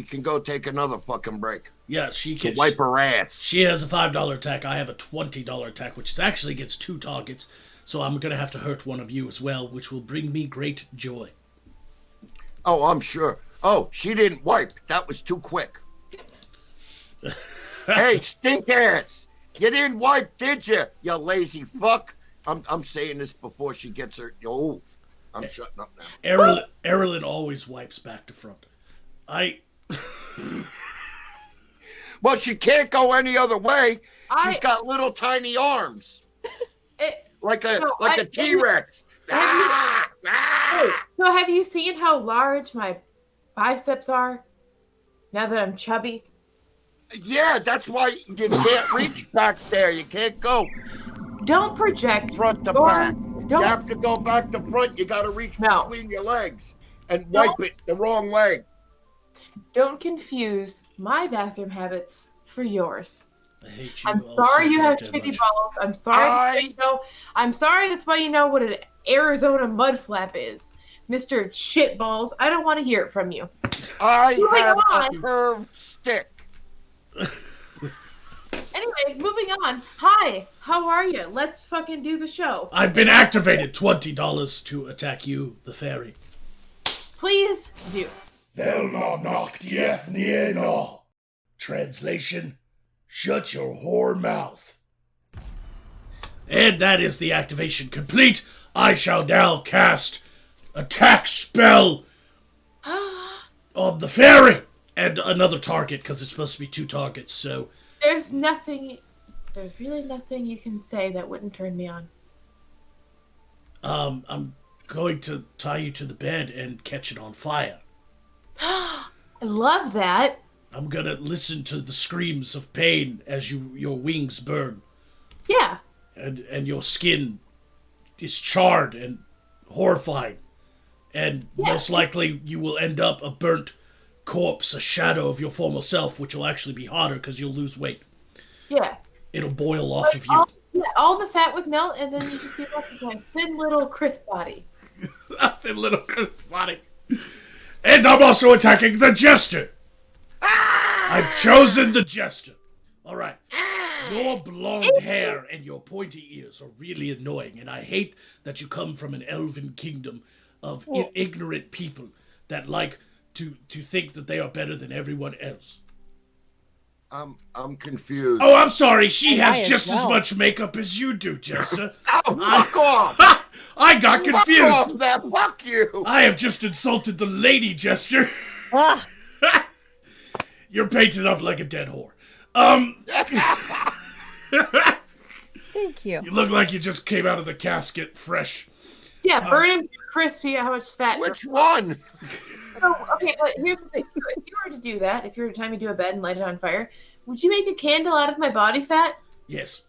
can go take another fucking break. Yeah, she can wipe her ass. She has a $5 attack. I have a $20 attack, which actually gets 2 targets. So I'm gonna have to hurt one of you as well, which will bring me great joy. Oh, I'm sure. Oh, she didn't wipe. That was too quick. Hey, stink ass! You didn't wipe, did you? You lazy fuck! I'm saying this before she gets her. Oh, I'm shutting up now. Erilyn always wipes back to front. Well, she can't go any other way. She's got little tiny arms, like a T-Rex. So have you seen how large my biceps are? Now that I'm chubby. Yeah, that's why you can't reach back there. You can't go Don't project front to back. Don't. You have to go back to front. You got to reach between your legs and wipe it the wrong leg. Don't confuse my bathroom habits for yours. I hate you. I'm sorry you have shitty balls. I'm sorry. I'm sorry. That's why you know what an Arizona mud flap is, Mr. Shitballs. I don't want to hear it from you. I have a curved stick. Anyway, moving on. Hi, how are you? Let's fucking do the show. I've been activated. $20 to attack you, the fairy. Please do. Velna nacht yethniena. Translation: shut your whore mouth. And that is the activation complete. I shall now cast attack spell on the fairy and another target, because it's supposed to be 2 targets. So there's really nothing you can say that wouldn't turn me on. I'm going to tie you to the bed and catch it on fire. I love that. I'm gonna listen to the screams of pain as your wings burn. Yeah. And your skin is charred and horrifying. And most likely you will end up a burnt corpse, a shadow of your former self, which will actually be hotter because you'll lose weight. Yeah. It'll boil off of you. All the fat would melt, and then you just be left with a thin little crisp body. A thin little crisp body. And I'm also attacking the Jester. I've chosen the Jester. All right. Your blonde hair and your pointy ears are really annoying, and I hate that you come from an elven kingdom of ignorant people that like to think that they are better than everyone else. I'm confused. Oh, I'm sorry. She has just as much makeup as you do, Jester. Oh, fuck off! I got confused. Fuck off there. Fuck you. I have just insulted the lady, Jester. You're painted up like a dead whore. Thank you. You look like you just came out of the casket fresh. Yeah, burn him crispy. How much fat? Which one? So, okay, but here's the thing. So if you were to do that, if you were to tie me to a bed and light it on fire, would you make a candle out of my body fat? Yes,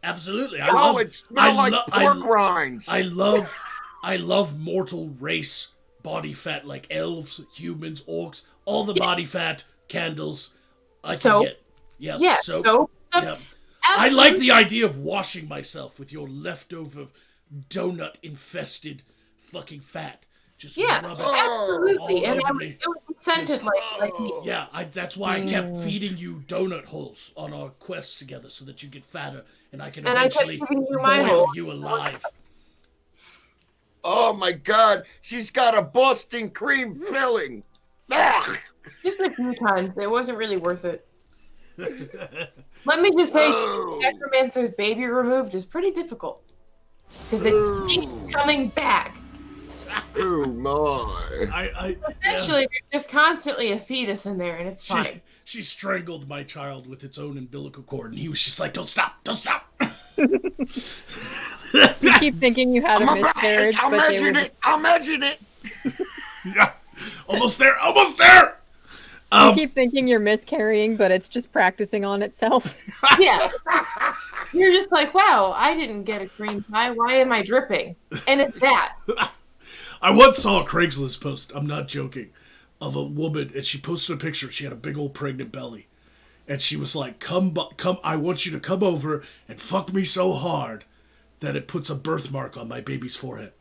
absolutely. It smells like pork rinds. I love mortal race body fat, like elves, humans, orcs, all the body fat, candles. I can get. Yeah. So. Yeah. I like the idea of washing myself with your leftover donut-infested fucking fat. Just rub it absolutely. all And over me. it would be scented like me. Yeah, that's why I kept feeding you donut holes on our quest together, so that you get fatter, and I can eventually boil you alive. Oh my God, she's got a Boston cream filling. Just a few times. It wasn't really worth it. Let me just say, Necromancer's baby removed is pretty difficult. Because they keep coming back. Oh my. Essentially, there's just constantly a fetus in there, and it's fine. She strangled my child with its own umbilical cord, and he was just like, don't stop. You keep thinking you had a miscarriage, I'll imagine it. Yeah, almost there. You keep thinking you're miscarrying, but it's just practicing on itself. Yeah. You're just like, wow, I didn't get a cream pie. Why am I dripping? And it's that. I once saw a Craigslist post. I'm not joking. of a woman, and she posted a picture. She had a big old pregnant belly, and she was like, "Come, I want you to come over and fuck me so hard that it puts a birthmark on my baby's forehead."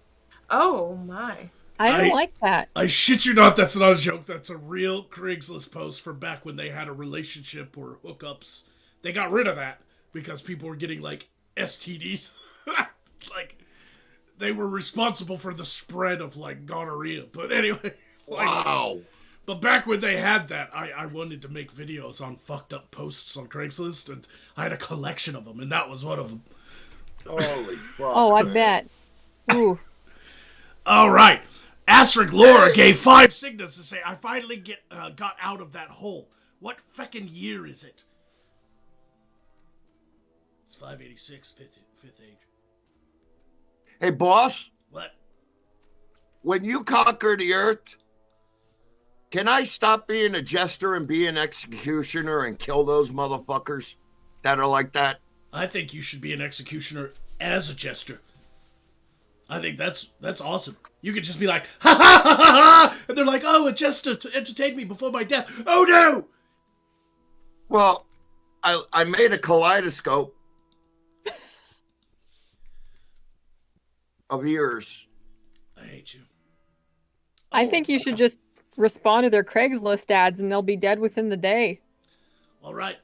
Oh my. I don't like that. I shit you not, that's not a joke. That's a real Craigslist post from back when they had a relationship or hookups. They got rid of that because people were getting like STDs. Like they were responsible for the spread of like gonorrhea. But anyway, like, Wow. but back when they had that, I wanted to make videos on fucked up posts on Craigslist, and I had a collection of them, and that was one of them. Holy fuck. Oh, I man. bet. Ooh. All right. Asterisk Laura gave 5 signals to say, I finally got out of that hole. What feckin' year is it? It's 586, fifth age. Hey, boss, What? when you conquer the earth, can I stop being a jester and be an executioner and kill those motherfuckers that are like that? I think you should be an executioner as a jester. I think that's awesome. You could just be like, ha ha ha ha ha! And they're like, oh, a jester to entertain me before my death. Oh no! Well, I made a kaleidoscope of ears. I hate you. I think you should just respond to their Craigslist ads and they'll be dead within the day. All right.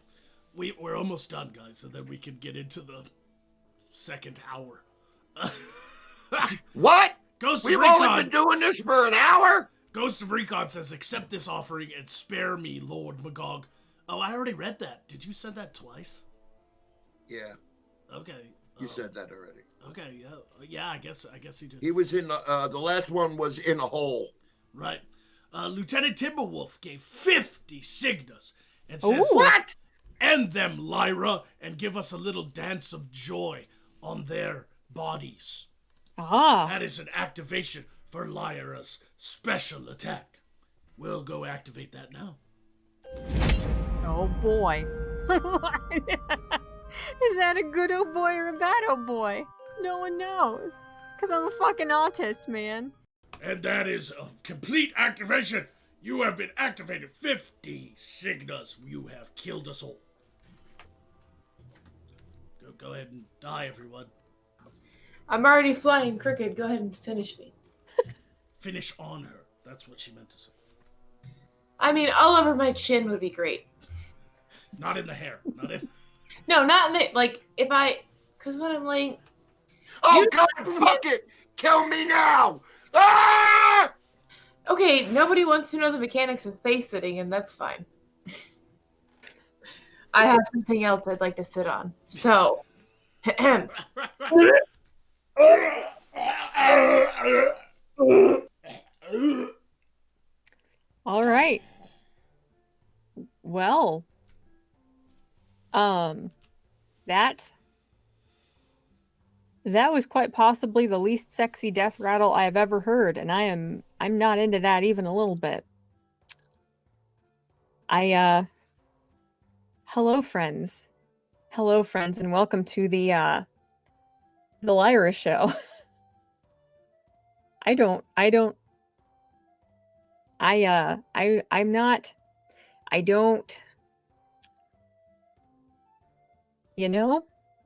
We're almost done, guys, so then we can get into the second hour. What? Ghost of We've only Recon. been doing this for an hour? Ghost of Recon says, accept this offering and spare me, Lord Magog. Oh, I already read that. Did you send that twice? Yeah, Okay. you said that already. Okay, yeah. Yeah, I guess he did. He was in the last one was in a hole. Right. Lieutenant Timberwolf gave 50 Cygnus and says, Ooh. What? end them, Lyra, and give us a little dance of joy on their bodies. Ah. That is an activation for Lyra's special attack. We'll go activate that now. Oh boy. Is that a good old boy or a bad old boy? No one knows. Because I'm a fucking autist, man. And that is a complete activation. You have been activated. 50 Cygnus. You have killed us all. Go ahead and die, everyone. I'm already flying, Crooked. Go ahead and finish me. Finish on her. That's what she meant to say. I mean, all over my chin would be great. Not in the hair. Not in. No, not in the, like, if I, because when I'm laying, Oh, You- God, fuck it! Kill me now! Ah! okay, nobody wants to know the mechanics of face sitting, and that's fine. I have something else I'd like to sit on. So, All right. Well, that was quite possibly the least sexy death rattle I have ever heard, and I'm not into that even a little bit. Hello friends. Hello friends, and welcome to the Lyra show.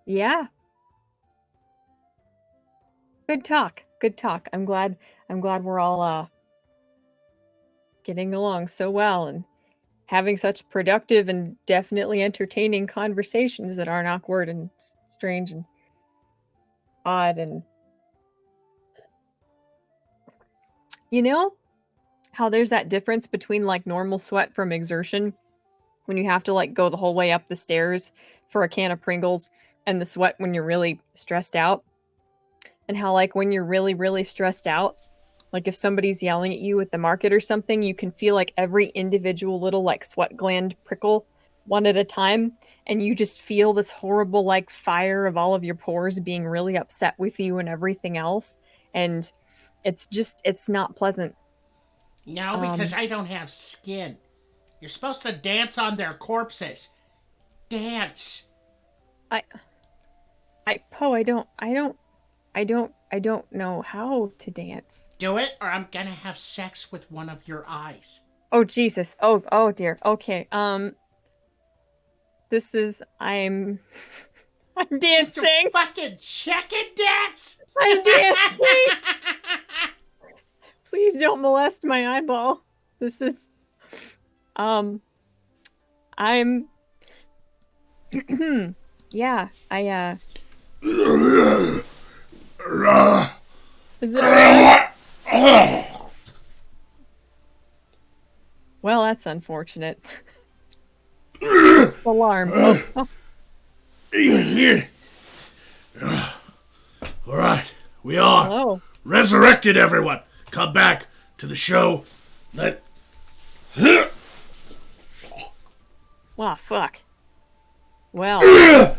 Yeah. Good talk. Good talk. I'm glad we're all getting along so well and having such productive and definitely entertaining conversations that aren't awkward and strange and odd. And you know how there's that difference between like normal sweat from exertion when you have to like go the whole way up the stairs for a can of Pringles, and the sweat when you're really stressed out? And how like when you're really, really stressed out, like if somebody's yelling at you at the market or something, you can feel like every individual little like sweat gland prickle one at a time. And you just feel this horrible like fire of all of your pores being really upset with you and everything else. And it's not pleasant. No, because I don't have skin. You're supposed to dance on their corpses. Dance. Poe, I don't know how to dance. Do it, or I'm gonna have sex with one of your eyes. Oh Jesus. Oh dear. Okay. This is I'm I'm dancing. Fucking chicken dance? I'm dancing. Please don't molest my eyeball. This is I'm yeah, is it alright? Well, that's unfortunate. Alarm. Oh. All right, we are Hello. resurrected, everyone. Come back to the show. Let. Wow, fuck. Well,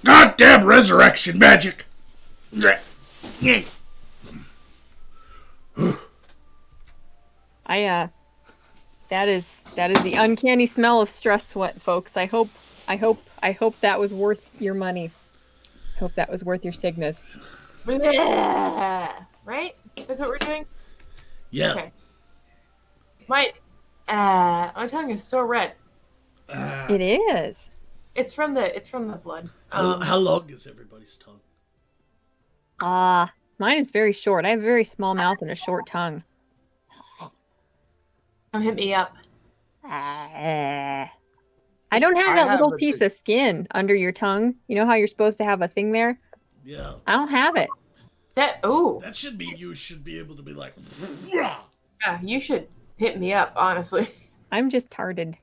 Goddamn resurrection magic. that is the uncanny smell of stress sweat, folks. I hope that was worth your money. I hope that was worth your Cygnas. Right? That's what we're doing? Yeah. Okay. My tongue is so red. It is. It's from the blood. How long is everybody's tongue? Mine is very short. I have a very small mouth and a short tongue. Hit me up. I don't have I that have little a piece bit- of skin under your tongue. You know how you're supposed to have a thing there? Yeah. I don't have it. That should mean you should be able to be like. Yeah, you should hit me up, honestly. I'm just tarded.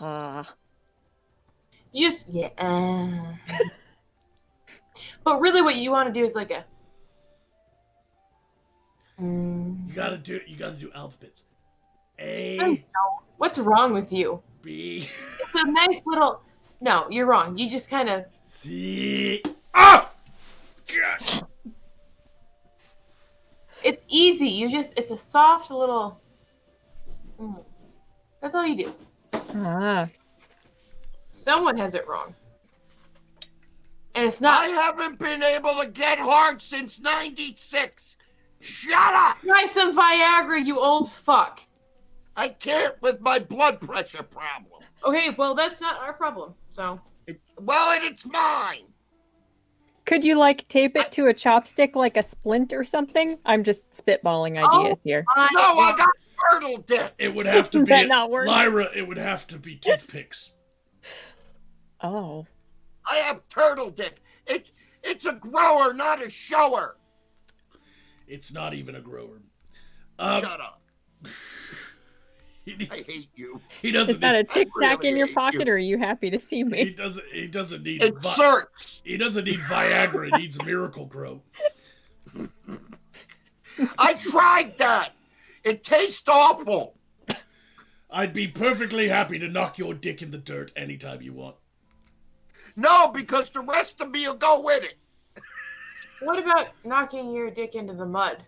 You just But really what you want to do is like a You gotta do alphabets. Oh, A, no. What's wrong with you? B, It's a nice little No, you're wrong. You just kind of C. Ah! God. it's easy. It's a soft little That's all you do. Someone has it wrong. And it's I not haven't been able to get hard since '96. Shut up! try some Viagra, you old fuck. I can't with my blood pressure problem. Okay, well that's not our problem. So It's mine. Could you like tape it to a chopstick like a splint or something? I'm just spitballing ideas here. No, I got turtle dick. It would have to Does be that not work? Lyra. It would have to be toothpicks. Oh. I have turtle dick. It's a grower, not a shower. It's not even a grower. Shut up. He needs- I hate you. He doesn't. Is that a need, tic tac really in your hate pocket, you. or are you happy to see he me? doesn't. He doesn't need. It hurts. He doesn't need Viagra. He needs Miracle Grow. I tried that. It tastes awful. I'd be perfectly happy to knock your dick in the dirt anytime you want. No, because the rest of me will go with it. what about knocking your dick into the mud?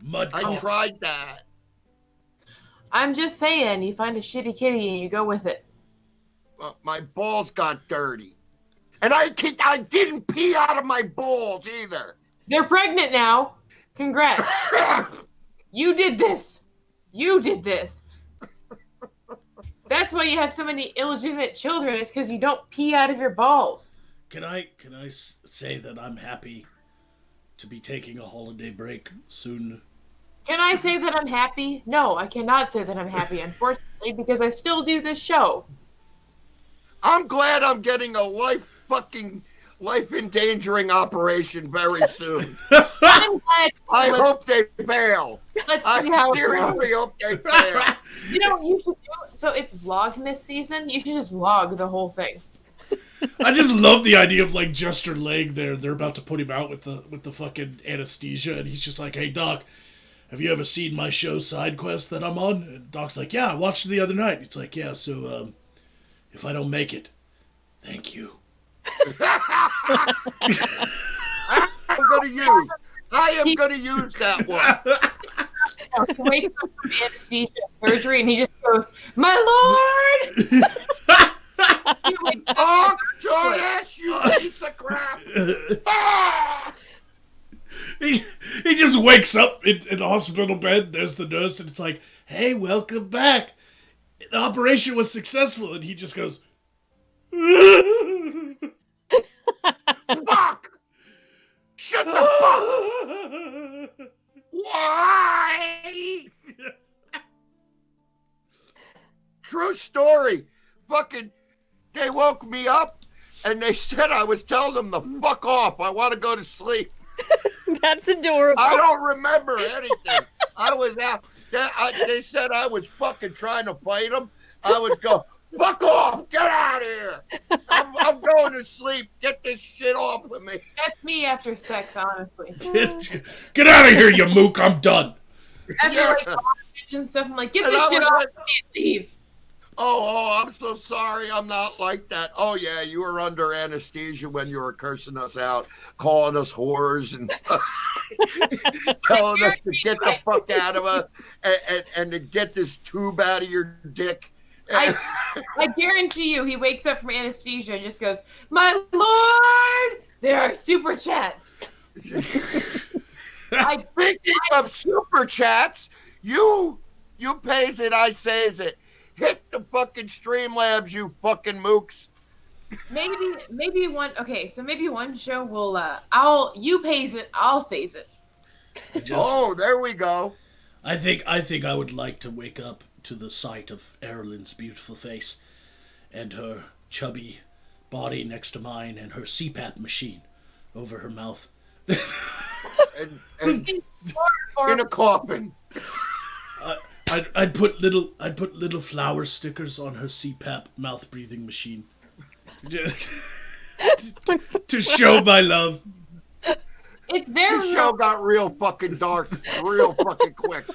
Mud. I tried that. I'm just saying, you find a shitty kitty and you go with it. My balls got dirty. And I didn't pee out of my balls either. They're pregnant now. Congrats. You did this. You did this. That's why you have so many illegitimate children. It's because you don't pee out of your balls. Can I say that I'm happy to be taking a holiday break soon? Can I say that I'm happy? No, I cannot say that I'm happy, unfortunately, because I still do this show. I'm glad I'm getting a life-endangering operation very soon. I'm glad. I hope they fail. Let's I see how it goes. seriously hope they fail. You know, you should do it. So it's Vlogmas season. You should just vlog the whole thing. I just love the idea of like Jester laying there. They're about to put him out with the fucking anesthesia, and he's just like, "Hey Doc, have you ever seen my show Side Quest that I'm on?" And Doc's like, "Yeah, I watched it the other night." It's like, "Yeah, so if I don't make it, thank you." I am gonna use that one. He wakes up from anesthesia surgery, and he just goes, "My lord!" Oh, Jonas, you piece of crap! Ah! He just wakes up in the hospital bed. There's the nurse, and it's like, hey, welcome back. The operation was successful. And he just goes, Fuck! Shut the fuck! Why? True story. Fucking, they woke me up and they said I was telling them to fuck off. I want to go to sleep. That's adorable. I don't remember anything. I was out. They said I was fucking trying to fight them. I was going, fuck off. Get out of here. I'm going to sleep. Get this shit off of me. That's me after sex, honestly. Get out of here, you mook. I'm done. After like bondage and stuff, I'm like, get this shit off me and leave. Oh, I'm so sorry. I'm not like that. Oh, yeah, you were under anesthesia when you were cursing us out, calling us whores and telling us to get the fuck out of us and to get this tube out of your dick. I guarantee you, he wakes up from anesthesia and just goes, my lord, there are super chats. Speaking of super chats, you pays it, I says it. Hit the fucking Streamlabs, you fucking mooks. Maybe one. Okay, so maybe one show will. You pays it. I'll says it. Oh, there we go. I think I would like to wake up to the sight of Erilyn's beautiful face, and her chubby body next to mine, and her CPAP machine over her mouth. and in a coffin. I'd put little flower stickers on her CPAP mouth breathing machine to show my love. It's very. This show got real fucking dark, real fucking quick.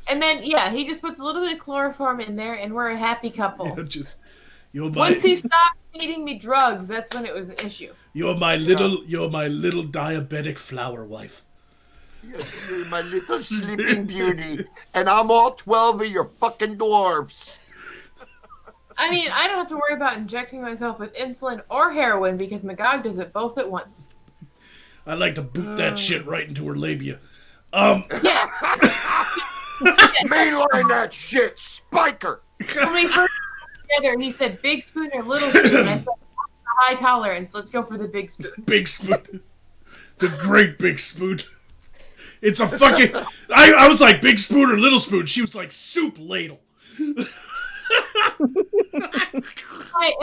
And then he just puts a little bit of chloroform in there, and we're a happy couple. Once he stopped feeding me drugs, that's when it was an issue. You're my little diabetic flower wife. Yes, you're my little sleeping beauty, and I'm all 12 of your fucking dwarfs. I mean, I don't have to worry about injecting myself with insulin or heroin because Magog does it both at once. I'd like to boot that shit right into her labia. Yeah. Mainline that shit, Spiker. When we first got together, he said big spoon or little spoon. And I said, high tolerance. Let's go for the big spoon. Big spoon. The great big spoon. It's a fucking... I was like, big spoon or little spoon. She was like, soup ladle. Am I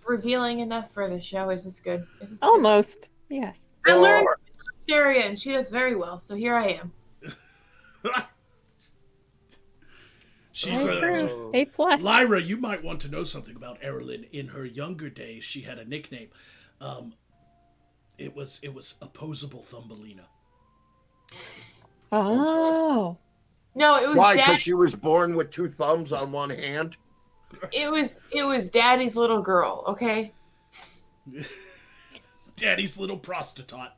revealing enough for the show? Is this good? Almost. Yes. I learned Hysteria, and she does very well, so here I am. She's A+. Lyra, you might want to know something about Erilyn. In her younger days, she had a nickname. It was Opposable Thumbelina. Oh. No, it was Why? Because she was born with two thumbs on one hand? It was Daddy's little girl, okay? Daddy's little prostitute.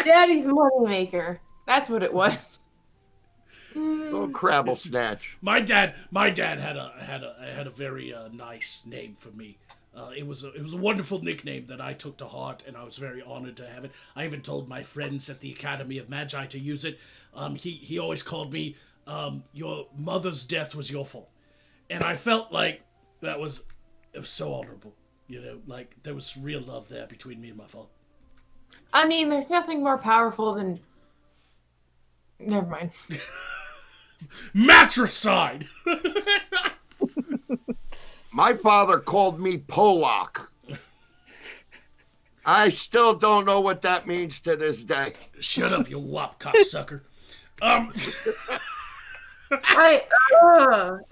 Daddy's moneymaker. That's what it was. Oh, Crabble Snatch. My dad had a very nice name for me. It was a wonderful nickname that I took to heart, and I was very honored to have it. I even told my friends at the Academy of Magi to use it. He always called me, your mother's death was your fault. And I felt like it was so honorable. You know, like there was real love there between me and my father. I mean, there's nothing more powerful than... Never mind. Matricide! My father called me Polak. I still don't know what that means to this day. Shut up, you wop cocksucker. I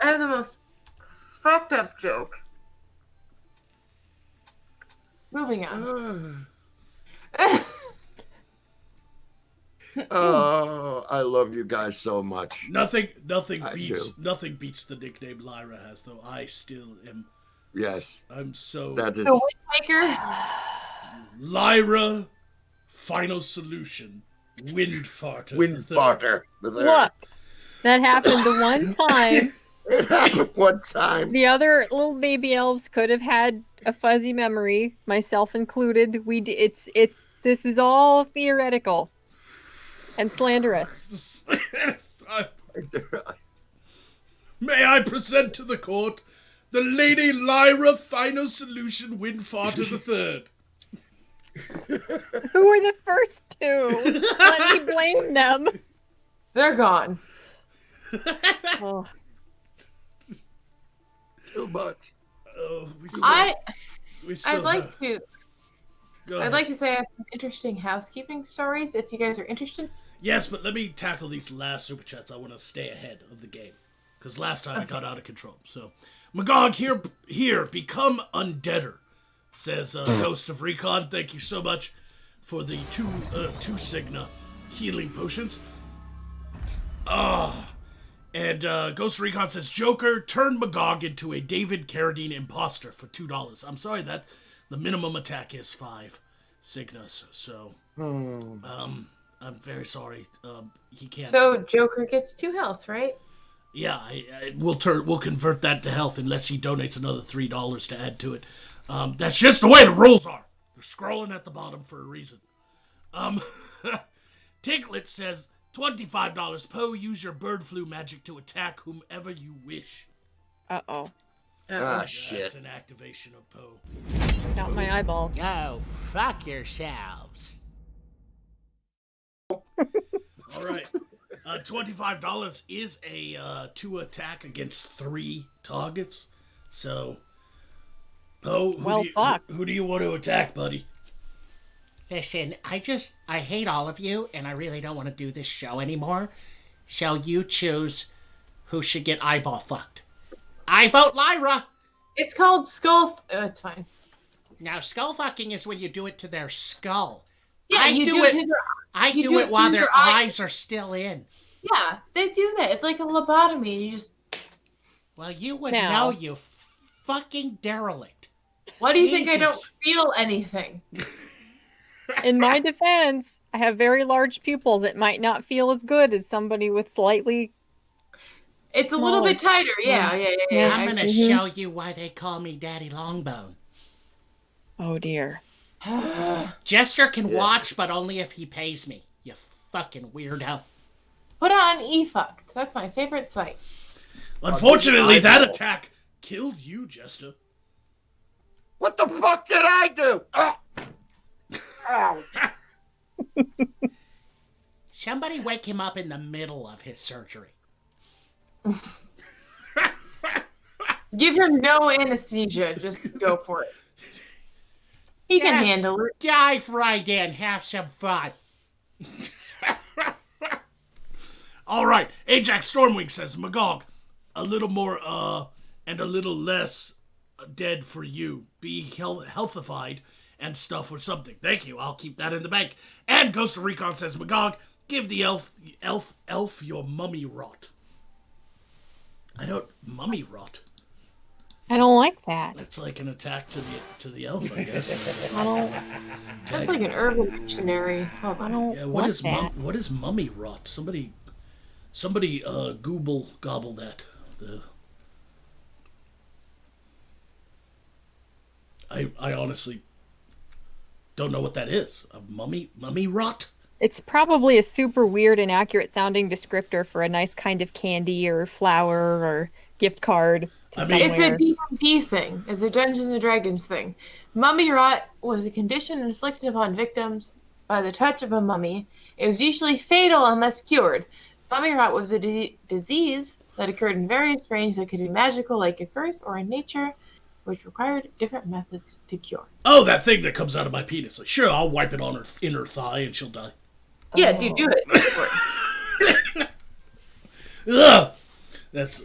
have the most fucked up joke. Moving on. Oh, I love you guys so much. Nothing beats the nickname Lyra has, though. I still am. Yes. I'm so. That is. The Windmaker. Lyra, Final Solution, Windfarter. Windfarter. Look, that happened the one time. It happened one time. The other little baby elves could have had a fuzzy memory, myself included. This is all theoretical and slanderous. May I present to the court the Lady Lyra Final Solution Windfarter III. Who were the first two? Let me blame them. They're gone. Oh. Too much. I'd I'd like to say I have some interesting housekeeping stories if you guys are interested. Yes, but let me tackle these last super chats. I want to stay ahead of the game. Because last time I got out of control. So, Magog, here, become undeader, says Ghost of Recon. Thank you so much for the two Cigna healing potions. And Ghost of Recon says, Joker, turn Magog into a David Carradine imposter for $2. I'm sorry that the minimum attack is 5 Cignas. So, I'm very sorry. He can't. So Joker gets 2 health, right? Yeah, we'll convert that to health unless he donates another $3 to add to it. That's just the way the rules are. They're scrolling at the bottom for a reason. Tiglet says, $25. Poe, use your bird flu magic to attack whomever you wish. Uh-oh. Ah, shit. That's an activation of Poe. Got my eyeballs. Go fuck yourselves. All right. $25 is a 2 attack against 3 targets. So, Poe, who do you want to attack, buddy? Listen, I hate all of you, and I really don't want to do this show anymore. So you choose who should get eyeball fucked. I vote Lyra! It's called skull. It's fine. Now, skull fucking is when you do it to their skull. Yeah, I do it. to their, I you do do it it while through their their eye. eyes are still in. Yeah, they do that. It's like a lobotomy. You just. Well, you would Now. know, you fucking derelict. Why do you think I don't Jesus. feel anything? In my defense, I have very large pupils. It might not feel as good as somebody with slightly... It's a little bit tighter. Yeah. I'm gonna show you why they call me Daddy Longbone. Oh, dear. Jester can watch, but only if he pays me. You fucking weirdo. Put on eFucked. That's my favorite site. Unfortunately, that attack killed you, Jester. What the fuck did I do? Ow. Somebody wake him up in the middle of his surgery. Give him no anesthesia. Just go for it. He can handle it. Dive right in. Have some fun. All right. Ajax Stormwing says, Magog, a little more and a little less dead for you. Be healthified and stuff or something. Thank you. I'll keep that in the bank. And Ghost of Recon says, Magog, give the elf your mummy rot. I don't mummy rot. I don't like that. That's like an attack to the elf, I guess. I don't... That's like an urban dictionary. Hold I on. don't Yeah, want that. what is mummy rot? Somebody gobble that. I honestly don't know what that is. A mummy rot? It's probably a super weird and accurate sounding descriptor for a nice kind of candy or flower or gift card to somewhere. It's a D&D thing. It's a Dungeons and Dragons thing. Mummy rot was a condition inflicted upon victims by the touch of a mummy. It was usually fatal unless cured. Mummy rot was a disease that occurred in various ranges that could be magical, like a curse, or in nature, which required different methods to cure. Oh, that thing that comes out of my penis. Like, sure, I'll wipe it on her inner thigh and she'll die. Yeah, dude, do it. Go for it. Ugh! That's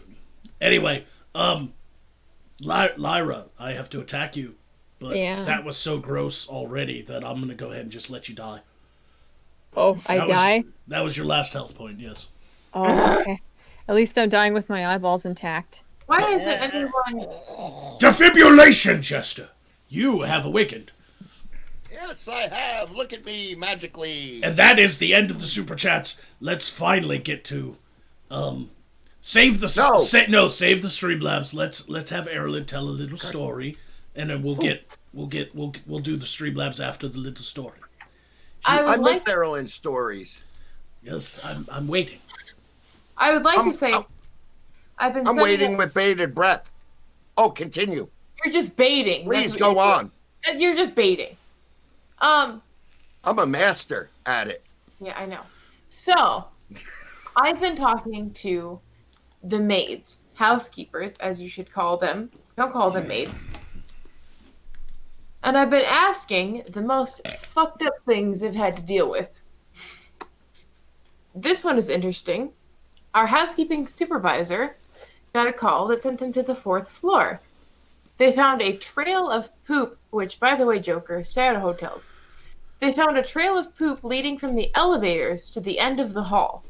anyway. Lyra, I have to attack you, but Yeah. that was so gross already that I'm gonna go ahead and just let you die. Oh, I die? That was your last health point. Yes. Oh, okay. At least I'm dying with my eyeballs intact. Why isn't anyone... Defibrillation, Jester. You have awakened, Yes, I have. Look at me magically. and that is the end of the super chats. Let's finally get to save the No. save the Streamlabs. Let's have Erlen tell a little story, and then we'll do the Streamlabs after the little story. I I would miss like... Marilyn's stories. Yes, I'm waiting. I would like I'm- to say, I'm- I've been. I'm sending waiting it- with bated breath. Oh, continue. You're just baiting. That's Please what go you're on. doing. You're just baiting. I'm a master at it. Yeah, I know. So, I've been talking to the maids, housekeepers, as you should call them. Don't call them maids. And I've been asking the most fucked up things they've had to deal with. This one is interesting. Our housekeeping supervisor got a call that sent them to the 4th floor. They found a trail of poop, which, by the way, Joker, stay out of hotels. They found a trail of poop leading from the elevators to the end of the hall.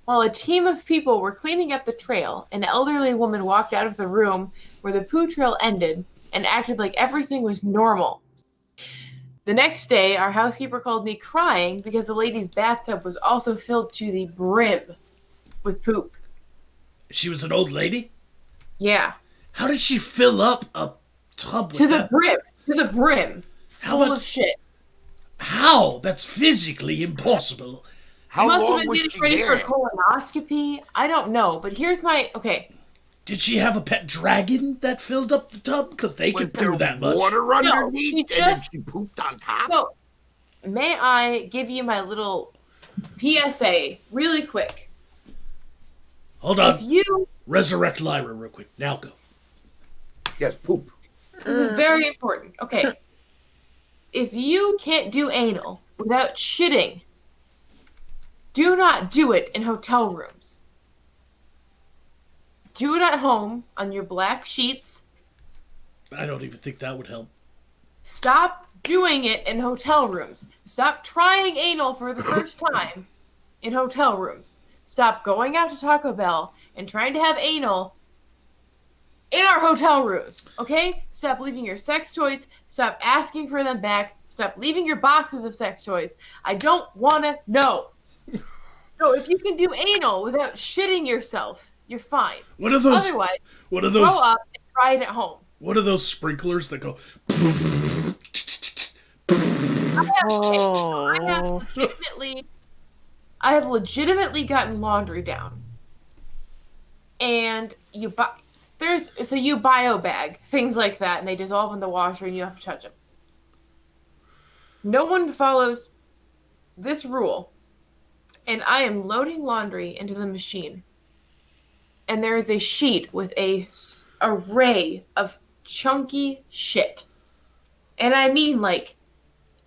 While a team of people were cleaning up the trail, an elderly woman walked out of the room where the poo trail ended and acted like everything was normal. The next day, our housekeeper called me crying because the lady's bathtub was also filled to the brim with poop. She was an old lady? Yeah. How did she fill up a tub with To the that? brim. To the brim. How Full much- of shit. How? That's physically impossible. How Must have long been was getting she ready for there? colonoscopy. I don't know, but here's my okay. Did she have a pet dragon that filled up the tub? Because they Was can there poo that much. water underneath she and then just- she pooped on top? So, may I give you my little PSA really quick? Hold If on. you, Resurrect Lyra real quick. Now go. Yes, poop. this is very important. Okay. If you can't do anal without shitting, do not do it in hotel rooms. Do it at home on your black sheets. I don't even think that would help. Stop doing it in hotel rooms. Stop trying anal for the first time in hotel rooms. Stop going out to Taco Bell and trying to have anal in our hotel rooms, okay? Stop leaving your sex toys. Stop asking for them back. Stop leaving your boxes of sex toys. I don't want to know. So if you can do anal without shitting yourself, you're fine. What are those? Otherwise, What are those? grow up and try it at home. What are those sprinklers that go? Oh. I have legitimately gotten laundry down. And you buy you bio bag things like that, and they dissolve in the washer, and you have to touch them. No one follows this rule, and I am loading laundry into the machine, and there is a sheet with a array of chunky shit, and I mean like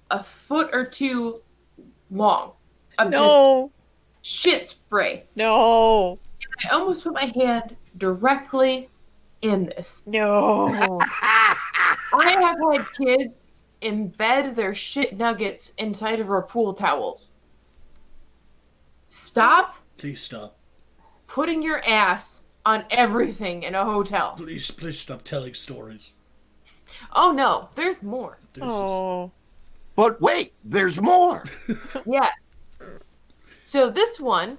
a foot or two long of No. just shit spray. No. I almost put my hand directly in this. No. I have had kids embed their shit nuggets inside of our pool towels. Stop Please stop. putting your ass on everything in a hotel. Please stop telling stories. Oh no, there's more. This is- Oh. But wait, there's more. Yes. So this one,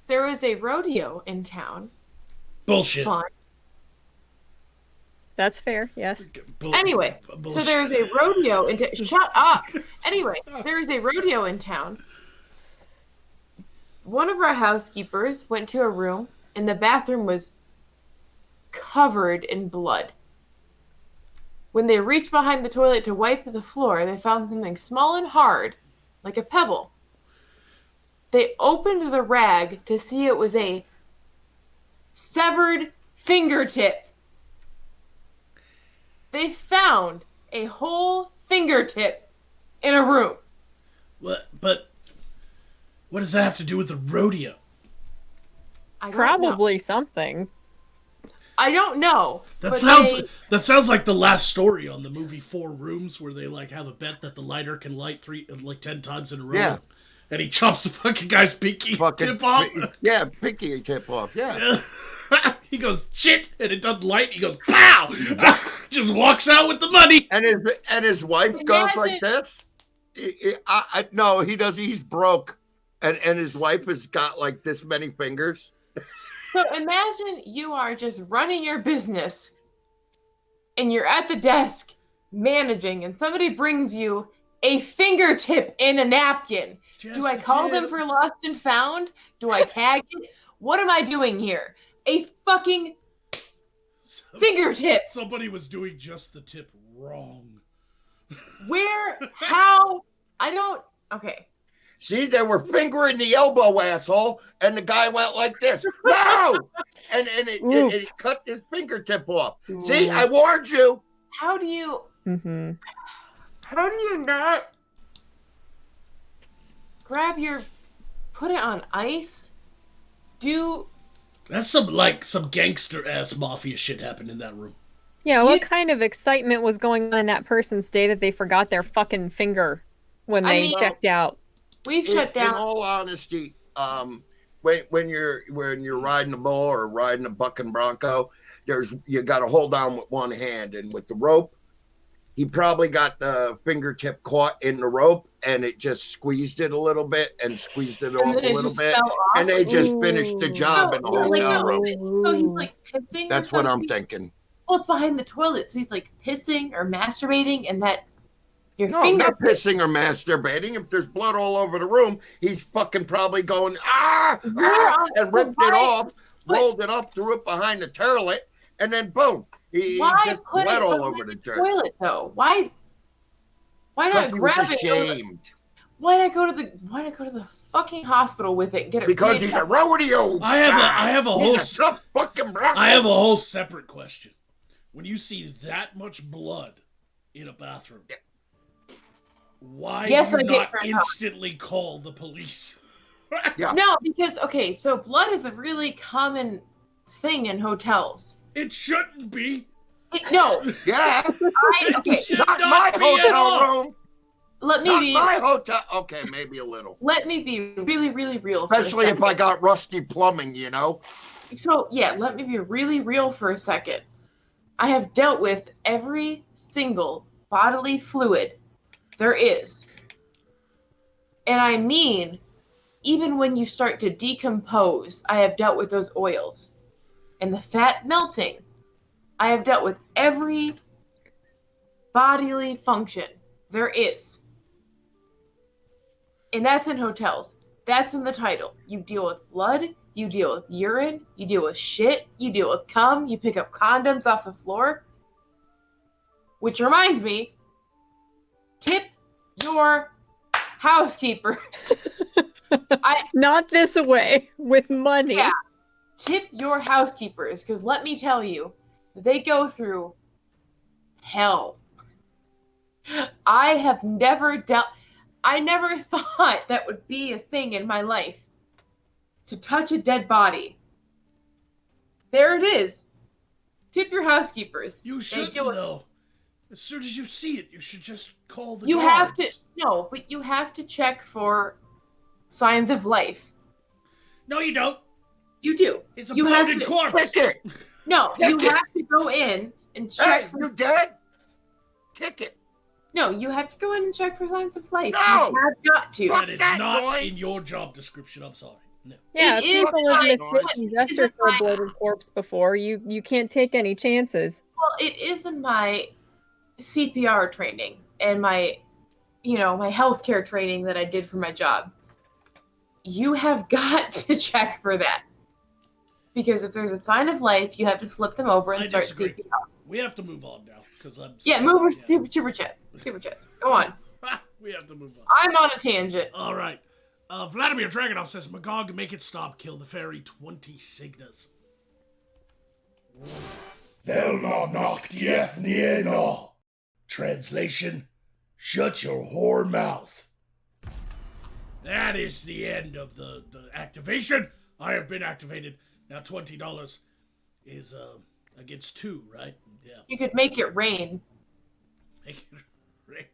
there was a rodeo in town. bullshit. Fun. That's fair. Yes. Anyway, so Bullshit. there's a rodeo in shut up. Anyway, there is a rodeo in town. One of our housekeepers went to a room and the bathroom was covered in blood. When they reached behind the toilet to wipe the floor, they found something small and hard, like a pebble. They opened the rag to see it was a severed fingertip. They found a whole fingertip in a room. What? But what does that have to do with the rodeo? I don't know. Probably something. I don't know. That but sounds they- that sounds like the last story on the movie Four Rooms, where they like have a bet that the lighter can light 10 times in a row. Yeah. And he chops the fucking guy's pinky Fucking tip off. Yeah, pinky tip off. Yeah. He goes shit, and it doesn't light. He goes pow. Just walks out with the money. And his wife goes like this. No, he does. He's broke, and his wife has got like this many fingers. So imagine you are just running your business and you're at the desk managing, and somebody brings you a fingertip in a napkin. Just Do I the call them tip. for lost and found? Do I tag it? What am I doing here? A fucking fingertip. Somebody was doing just the tip wrong. Where? How? I don't. Okay. See, they were fingering the elbow, asshole, and the guy went like this. No! And it cut his fingertip off. See, I warned you. How do you? Mm-hmm. How do you not grab your? Put it on ice. That's some gangster ass mafia shit happened in that room. Yeah, what kind of excitement was going on in that person's day that they forgot their fucking finger when they checked out? We've shut down. In all honesty, when you're riding a bull or riding a bucking bronco, you got to hold on with one hand, and with the rope, he probably got the fingertip caught in the rope, and it just squeezed it a little bit and squeezed it off a little bit, and they just finished the job in the hotel room. So he's like pissing. That's what I'm thinking. Well, it's behind the toilet, so he's like pissing or masturbating, and that your No, finger. not pissing or masturbating. If there's blood all over the room, he's fucking probably going and ripped it off, rolled it up, threw it behind the toilet, and then boom, he just bled all over the toilet though. Why not grab it? Ashamed. Why not go to the fucking hospital with it and get it? Because he's a rodeo. I have a whole fucking I have a whole separate question. When you see that much blood in a bathroom, why do you not instantly call the police? Yeah. No, because so blood is a really common thing in hotels. It shouldn't be. No. Yeah. Not my hotel room. Let me Not be my hotel. Okay, maybe a little. Let me be really, really real. Especially if I got rusty plumbing, you know. So yeah, let me be really real for a second. I have dealt with every single bodily fluid there is. And I mean, even when you start to decompose, I have dealt with those oils. And the fat melting, I have dealt with every bodily function there is. And that's in hotels. That's in the title. You deal with blood, you deal with urine, you deal with shit, you deal with cum, you pick up condoms off the floor. Which reminds me, tip your housekeeper. Not this way, with money. Yeah. Tip your housekeepers, because let me tell you, they go through hell. I never thought that would be a thing in my life. To touch a dead body. There it is. Tip your housekeepers. You shouldn't, though. As soon as you see it, you should just call the You guards. have to... No, but you have to check for signs of life. No, you don't. You do. It's a you have bloated to, corpse. Kick it. No, Kick you it. have to go in and check. Hey, you dead? Kick it. No, you have to go in and check for signs of life. No! You have got to. That is that not boy. in your job description. I'm sorry. No. Yeah, It if is people live in a fine. sit and gesture for a bloated corpse before, you can't take any chances. Well, it is in my CPR training and my healthcare training that I did for my job. You have got to check for that. Because if there's a sign of life, you have to flip them over and start disagree. CPR. We have to move on now because I'm. Yeah, move with super chats. Super chats. Go on. We have to move on. I'm on a tangent. All right. Vladimir Dragonov says, Magog, make it stop. Kill the fairy 20 Signas. Velna knock Diethniena. Translation, shut your whore mouth. That is the end of the activation. I have been activated. Now $20 is against 2, right? Yeah. You could make it rain. Make it rain.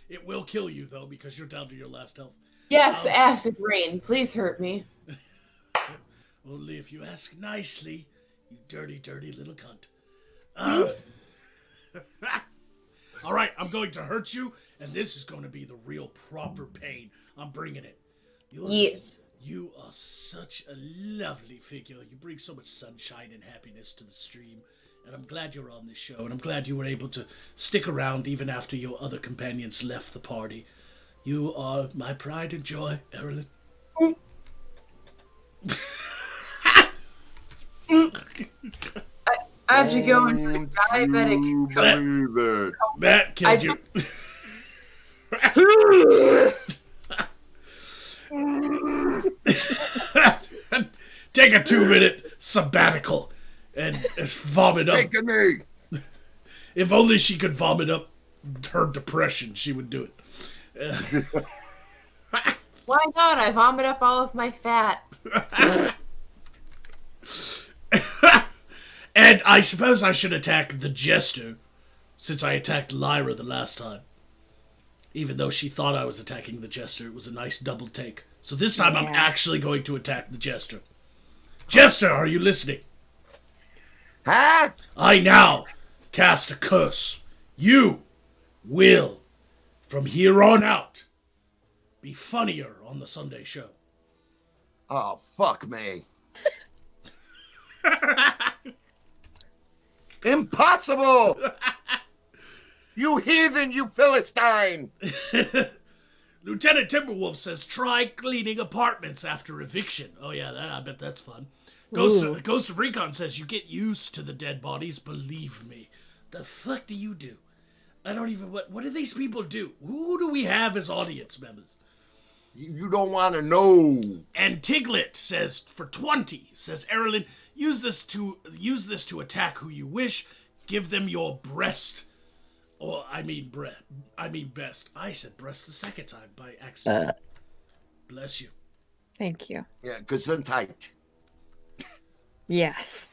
It will kill you, though, because you're down to your last health. Yes, acid rain. Please hurt me. Only if you ask nicely, you dirty, dirty little cunt. Please? All right, I'm going to hurt you, and this is going to be the real proper pain. I'm bringing it. Yes. You are such a lovely figure. You bring so much sunshine and happiness to the stream, And I'm glad you're on this show, and I'm glad you were able to stick around even after your other companions left the party. You are my pride and joy, Erilyn. I have to go into diabetic. Believe it. That killed you. Take a 2-minute sabbatical and vomit up. Take a knee. If only she could vomit up her depression, she would do it. Why not? I vomit up all of my fat. And I suppose I should attack the Jester, since I attacked Lyra the last time. Even though she thought I was attacking the Jester, it was a nice double take. So this time I'm actually going to attack the Jester. Jester, are you listening? Huh? I now cast a curse. You will, from here on out, be funnier on the Sunday show. Oh, fuck me. Impossible! You heathen, you Philistine! Lieutenant Timberwolf says, try cleaning apartments after eviction. Oh yeah, I bet that's fun. Ghost of Recon says, you get used to the dead bodies, believe me. The fuck do you do? I don't even, what do these people do? Who do we have as audience members? You don't want to know. And Tiglet says, for 20, says, Erilyn, use this to attack who you wish. Give them your breast. Or, I mean best. I said breast the second time by accident. Bless you. Thank you. Yeah, gesundheit. Yes.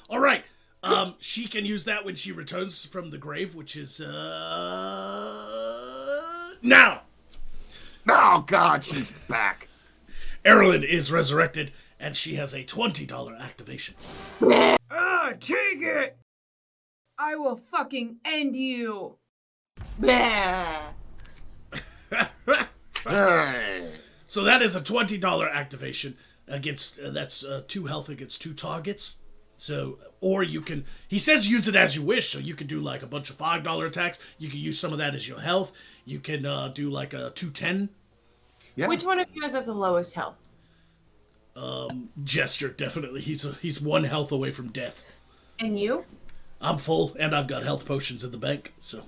All right. She can use that when she returns from the grave, which is now. Oh, God, she's back. Erilyn is resurrected, and she has a $20 activation. Take it! I will fucking end you. Blah. So that is a $20 activation against that's 2 health against 2 targets. So, or you can, he says use it as you wish. So you can do like a bunch of $5 attacks. You can use some of that as your health. You can do like a 210. Yeah. Which one of you is at the lowest health? Jester, definitely. He's 1 health away from death. And you? I'm full, and I've got health potions in the bank. So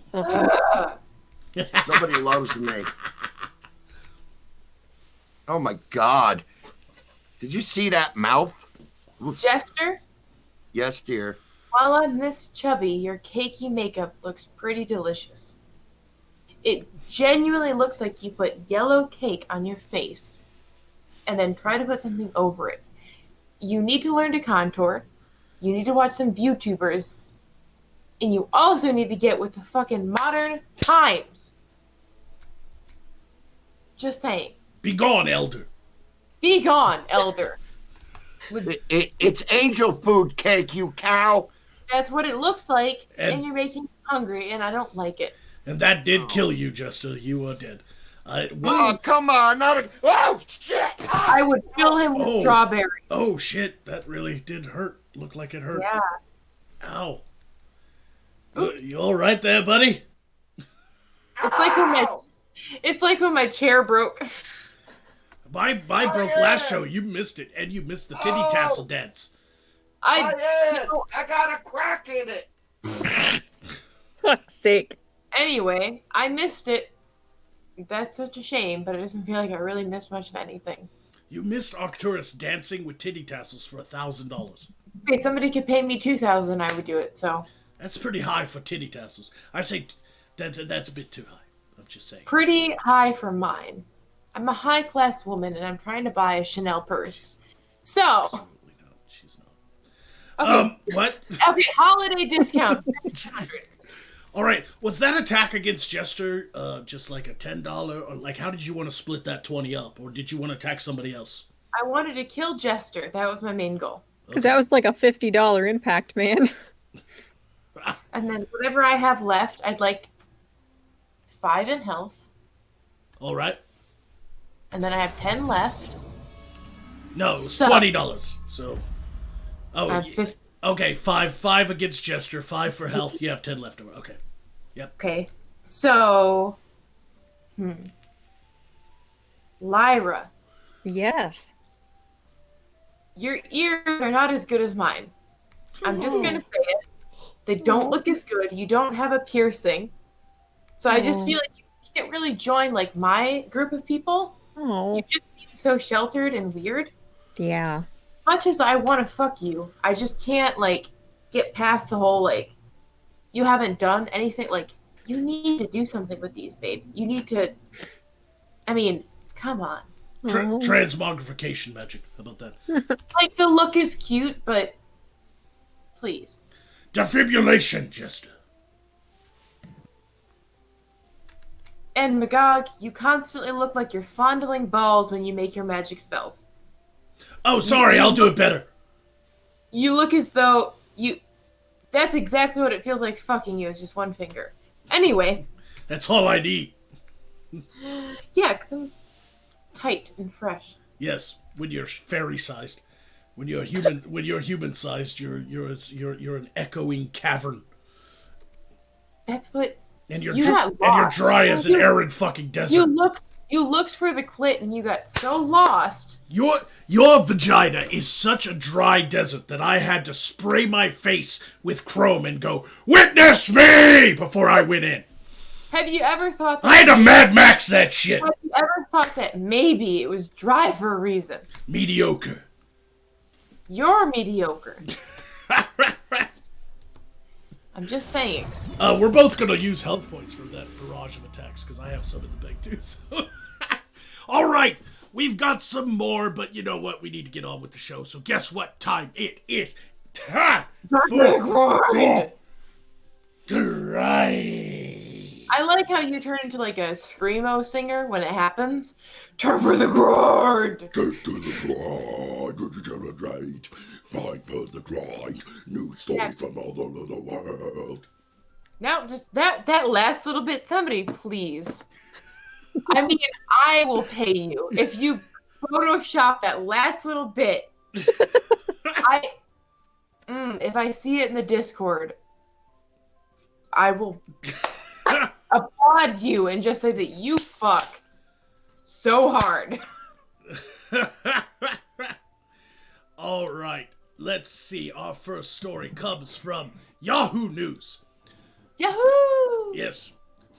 Nobody loves me. Oh, my God. Did you see that mouth? Jester, Yes, dear. while I'm this chubby, your cakey makeup looks pretty delicious. It genuinely looks like you put yellow cake on your face and then try to put something over it. You need to learn to contour. You need to watch some YouTubers. And you also need to get with the fucking modern times. Just saying. be gone, Elder. Be gone, elder. It's angel food cake, you cow. That's what it looks like, And- and you're making me hungry, and I don't like it. And that did kill you, Jester. You are dead. Oh, come on. Oh, shit. Ah! I would fill him with Oh. strawberries. Oh shit, that really did hurt. Looked like it hurt. Yeah. Ow. Oops. You all right there, buddy? It's like when my chair broke. Mine broke last show. You missed it, and you missed the titty tassel dance. I yes. I got a crack in it. Fuck's sake. Anyway, I missed it. That's such a shame, but it doesn't feel like I really missed much of anything. You missed Arcturus dancing with titty tassels for $1,000. Okay, somebody could pay me $2,000, I would do it. So That's pretty high for titty tassels. I say that's a bit too high. I'm just saying. pretty high for mine. I'm a high class woman, and I'm trying to buy a Chanel purse. So Absolutely not. She's not. okay, What? okay, holiday discount. All right. Was that attack against Jester just like a $10, or like how did you want to split that 20 up, or did you want to attack somebody else? I wanted to kill Jester. That was my main goal. Because that was like a $50 impact, man. And then whatever I have left, I'd like 5 in health, All right. and then I have 10 left. No, it was So- $20. So Oh, I have 50. okay. Five against Jester. 5 for health. You have 10 left over. Okay. Okay. So, Lyra, Yes. your ears are not as good as mine. I'm just gonna say it. They don't look as good. You don't have a piercing. So I just feel like you can't really join like my group of people. Oh. You just seem so sheltered and weird. Yeah. Much as I want to fuck you, I just can't like get past the whole like you haven't done anything. Like you need to do something with these, babe. You need to. I mean, come on. Transmogrification magic. How about that? Like the look is cute, but please. Defibrillation, Jester. And Magog, you constantly look like you're fondling balls when you make your magic spells. Oh, sorry. I'll do it better. You look as though you. That's exactly what it feels like fucking you, is just one finger. Anyway. That's all I need. Yeah, because I'm tight and fresh. Yes, when you're fairy-sized. When you're human-sized, you're an echoing cavern. That's what. And you're You got and you're lost. dry as an arid fucking desert. You looked for the clit and you got so lost. Your vagina is such a dry desert that I had to spray my face with chrome and go, "Witness me!" before I went in. Have you ever thought I had to Mad Max that shit. Have you ever thought that maybe it was dry for a reason? Mediocre. You're mediocre. I'm just saying. We're both gonna use health points for that barrage of attacks because I have some in the bank too. So. All right, we've got some more, but you know what? We need to get on with the show. So guess what time it is? Time for grind. I like how you turn into like a screamo singer when it happens. Turn for the grind. Get to the grind, fight for the grind, new stories from all over the world. Now, just that last little bit, somebody please. I mean, I will pay you if you Photoshop that last little bit. If I see it in the Discord, I will applaud you and just say that you fuck so hard. All right, let's see. Our first story comes from Yahoo News. Yahoo! Yes.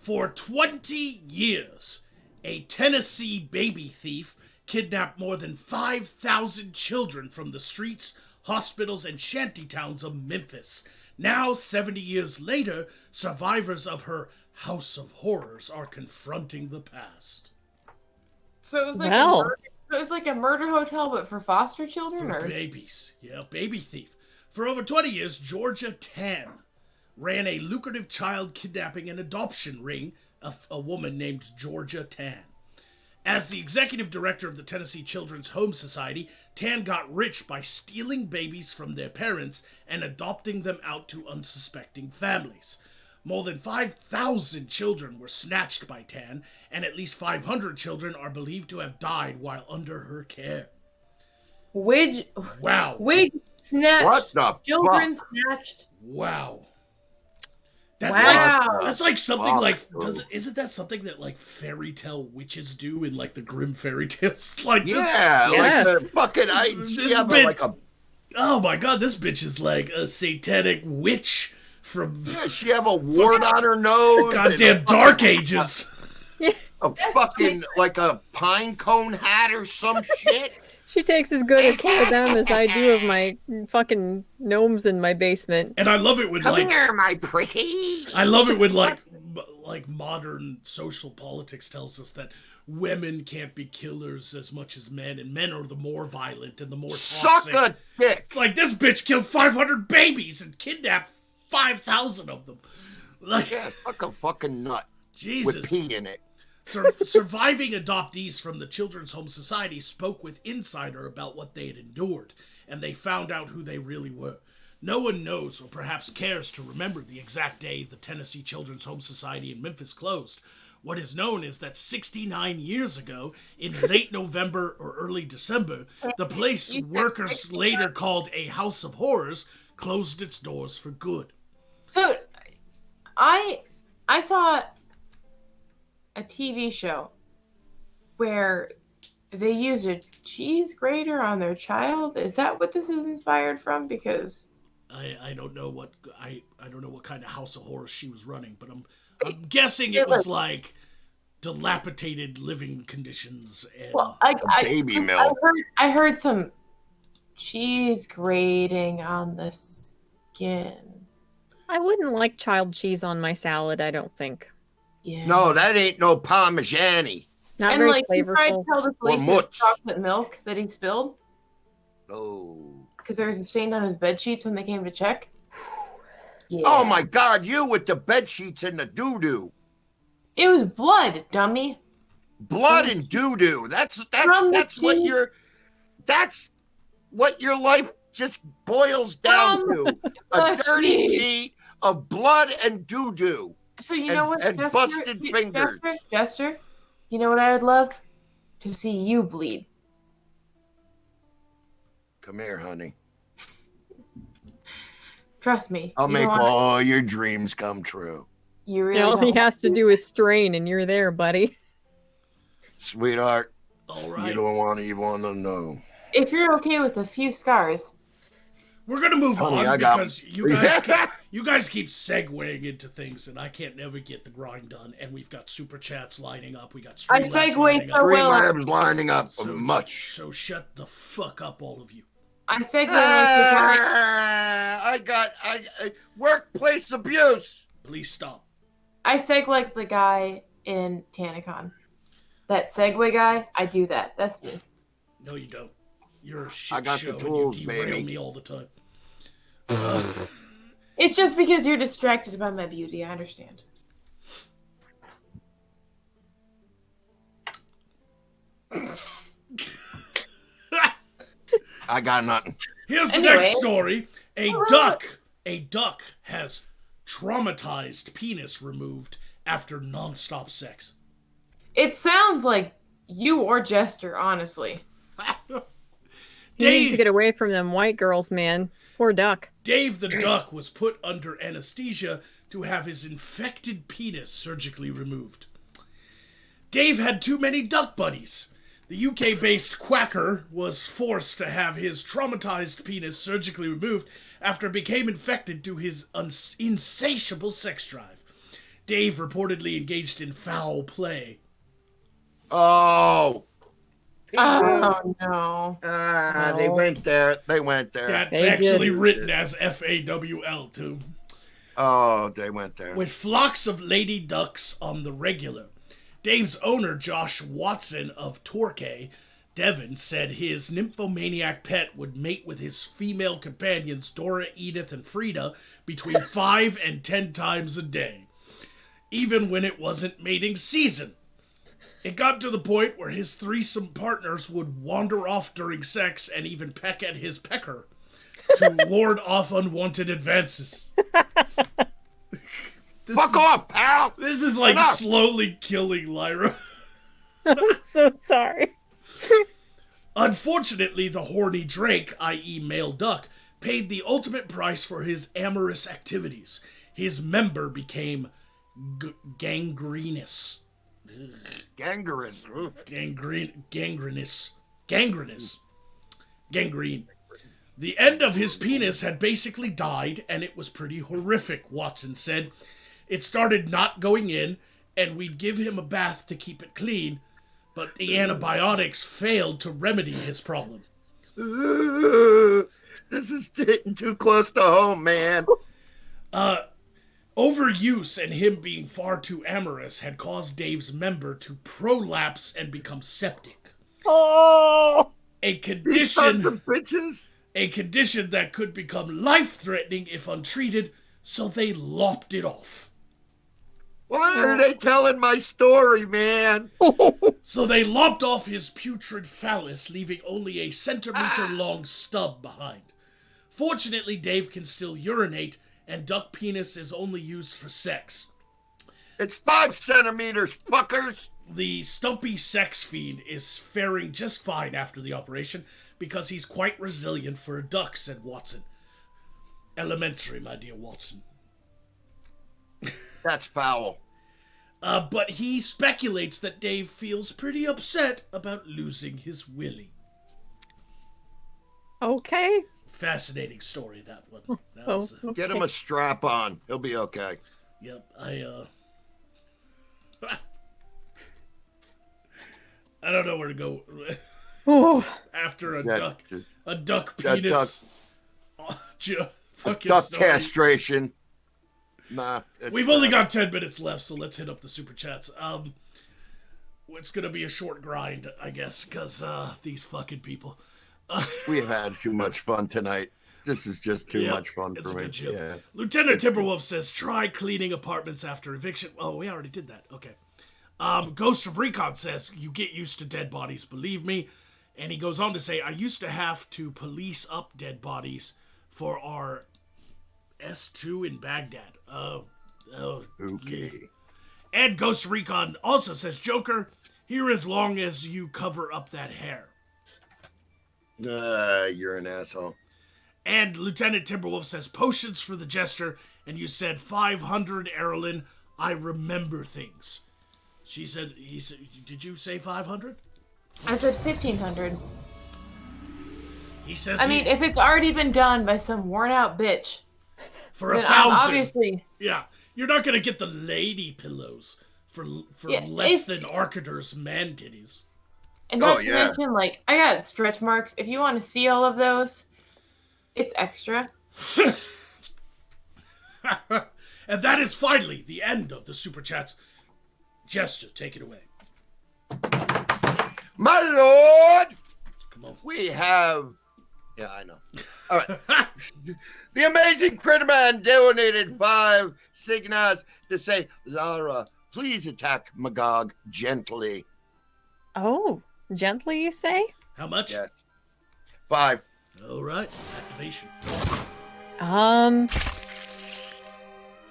For 20 years, a Tennessee baby thief kidnapped more than 5,000 children from the streets, hospitals, and shantytowns of Memphis. Now, 70 years later, survivors of her House of Horrors are confronting the past. So it was like a murder hotel, but for foster children, For or babies. Yeah, baby thief. For over 20 years, Georgia Tan ran a lucrative child kidnapping and adoption ring of a woman named Georgia Tan. As the executive director of the Tennessee Children's Home Society, Tan got rich by stealing babies from their parents and adopting them out to unsuspecting families. More than 5,000 children were snatched by Tan, and at least 500 children are believed to have died while under her care. Wow. Wig snatched. What the Children fuck? snatched. Wow. That's Wow. like that's like something Fuck, like bro. isn't that something that like fairy tale witches do in like the Grimm fairy tales? Like Yeah, Yes. like the fucking This she have bit- like a oh my god, this bitch is like a satanic witch from yeah, she have a wart on her nose. goddamn and Dark Ages. a fucking like a pine cone hat or some shit. She takes as good a care of them as I do of my fucking gnomes in my basement. And I love it when Come like here, my pretty. I love it when like modern social politics tells us that women can't be killers as much as men, and men are the more violent and the more toxic. Suck a dick. It's like this bitch killed 500 babies and kidnapped 5,000 of them. Like, Yeah, suck a fucking nut Jesus. with pee in it. Surviving adoptees from the Children's Home Society spoke with Insider about what they had endured, and they found out who they really were. No one knows or perhaps cares to remember the exact day the Tennessee Children's Home Society in Memphis closed, What is known is that 69 years ago, in late November or early December, the place workers later called a House of Horrors closed its doors for good. So, I saw a TV show where they used a cheese grater on their child. Is that what this is inspired from? Because I don't know what I don't know what kind of House of Horrors she was running, but I'm guessing it was like dilapidated living conditions and Baby milk. I heard some cheese grating on the skin. I wouldn't like child cheese on my salad, I don't think. Yeah. No, that ain't no Parmesan. Not And very like he tried to flavorful. tell the police it was much. chocolate milk that he spilled Oh. because there was a stain on his bed sheets when they came to check. Yeah. Oh my God, you with the bed sheets and the doo-doo. It was blood, dummy. Blood and doo-doo. That's From the that's what your life just boils down From to. A the dirty cheese. sheet of blood and doo-doo. So you And- know what, and Jester, busted fingers. Jester, you know what I would love? To see you bleed. Come here, honey. Trust me. I'll you make don't wanna- all your dreams come true. You really All he don't. has to do is strain, and you're there, buddy. Sweetheart, all right. you don't want to know. If you're okay with a few scars, We're gonna move Honey, on I got- because you guys keep segueing into things, and I can't never get the grind done. And we've got super chats lining up. We got I Streamlabs segue lining so up. well. Streamlabs lining up much. So shut the fuck up, all of you. I segue like the guy. I workplace abuse. Please stop. I segue like the guy in Tanacon. That segue guy, I do that. That's me. No, you don't. You're a shit I got show the tools, and you derail baby. me all the time. It's just because you're distracted by my beauty. I understand. I got nothing. Here's the Anyway. next story. A duck has traumatized penis removed after non-stop sex. It sounds like you or Jester, honestly. He needs to Dave, get away from them white girls, man. Poor duck. Dave the duck was put under anesthesia to have his infected penis surgically removed. Dave had too many duck buddies. The UK-based quacker was forced to have his traumatized penis surgically removed after it became infected to his insatiable sex drive. Dave reportedly engaged in foul play. Oh. Oh no. They went there. That's They actually did. written as FAWL too. Oh, they went there. With flocks of lady ducks on the regular. Dave's owner, Josh Watson of Torquay, Devon, said his nymphomaniac pet would mate with his female companions, Dora, Edith, and Frida, between 5 and 10 times a day, even when it wasn't mating season. It got to the point where his threesome partners would wander off during sex and even peck at his pecker to ward off unwanted advances. Fuck off, pal. This is like Enough. slowly killing Lyra. I'm so sorry. Unfortunately, the horny Drake, i.e. male duck, paid the ultimate price for his amorous activities. His member became gangrenous. Gangrenous. Gangrene. The end of his penis had basically died, and it was pretty horrific, Watson said. It started not going in, and we'd give him a bath to keep it clean, but the antibiotics failed to remedy his problem. This is hitting too close to home, man. Overuse and him being far too amorous had caused Dave's member to prolapse and become septic. Oh! A These sons condition of bitches. that could become life-threatening if untreated, so they lopped it off. Why are they telling my story, man? So they lopped off his putrid phallus, leaving only a centimeter-long stub behind. Fortunately, Dave can still urinate, and duck penis is only used for sex. It's 5 centimeters, fuckers. The stumpy sex fiend is faring just fine after the operation because he's quite resilient for a duck, said Watson. Elementary, my dear Watson. That's foul. But he speculates that Dave feels pretty upset about losing his Willie. Okay. Fascinating story, that one. That was, Get him a strap on. He'll be okay. Yep, I don't know where to go Ooh. after a Yeah, duck. just- A duck that penis. Fucking Duck story. castration. Nah. We've only got 10 minutes left, so let's hit up the super chats. It's gonna be a short grind, I guess, because these fucking people. We've had too much fun tonight. This is just too Yep, much fun it's for a me. good show. Yeah. Lieutenant Timberwolf says, try cleaning apartments after eviction. Oh, we already did that. Okay. Ghost of Recon says, you get used to dead bodies, believe me. And he goes on to say, I used to have to police up dead bodies for our S2 in Baghdad. Oh, Okay. And Ghost of Recon also says, Joker, here as long as you cover up that hair. You're an asshole. And Lieutenant Timberwolf says, potions for the Jester, and you said 500, Erilyn. I remember things. She said, he said, did you say 500? I said 1,500. He says, I mean, if it's already been done by some worn out bitch, for then 1,000. obviously. Yeah, you're not going to get the lady pillows for Yeah, less it's- than Arcader's man titties. And not Oh, to yeah. mention, like, I got stretch marks. If you want to see all of those, it's extra. And that is finally the end of the Super Chats. Jester, take it away. My lord, Come on. we have. Yeah, I know. All right. The amazing Critterman donated 5 signas to say, Lara, please attack Magog gently. Oh, gently, you say? How much? Yes. 5. All right, activation.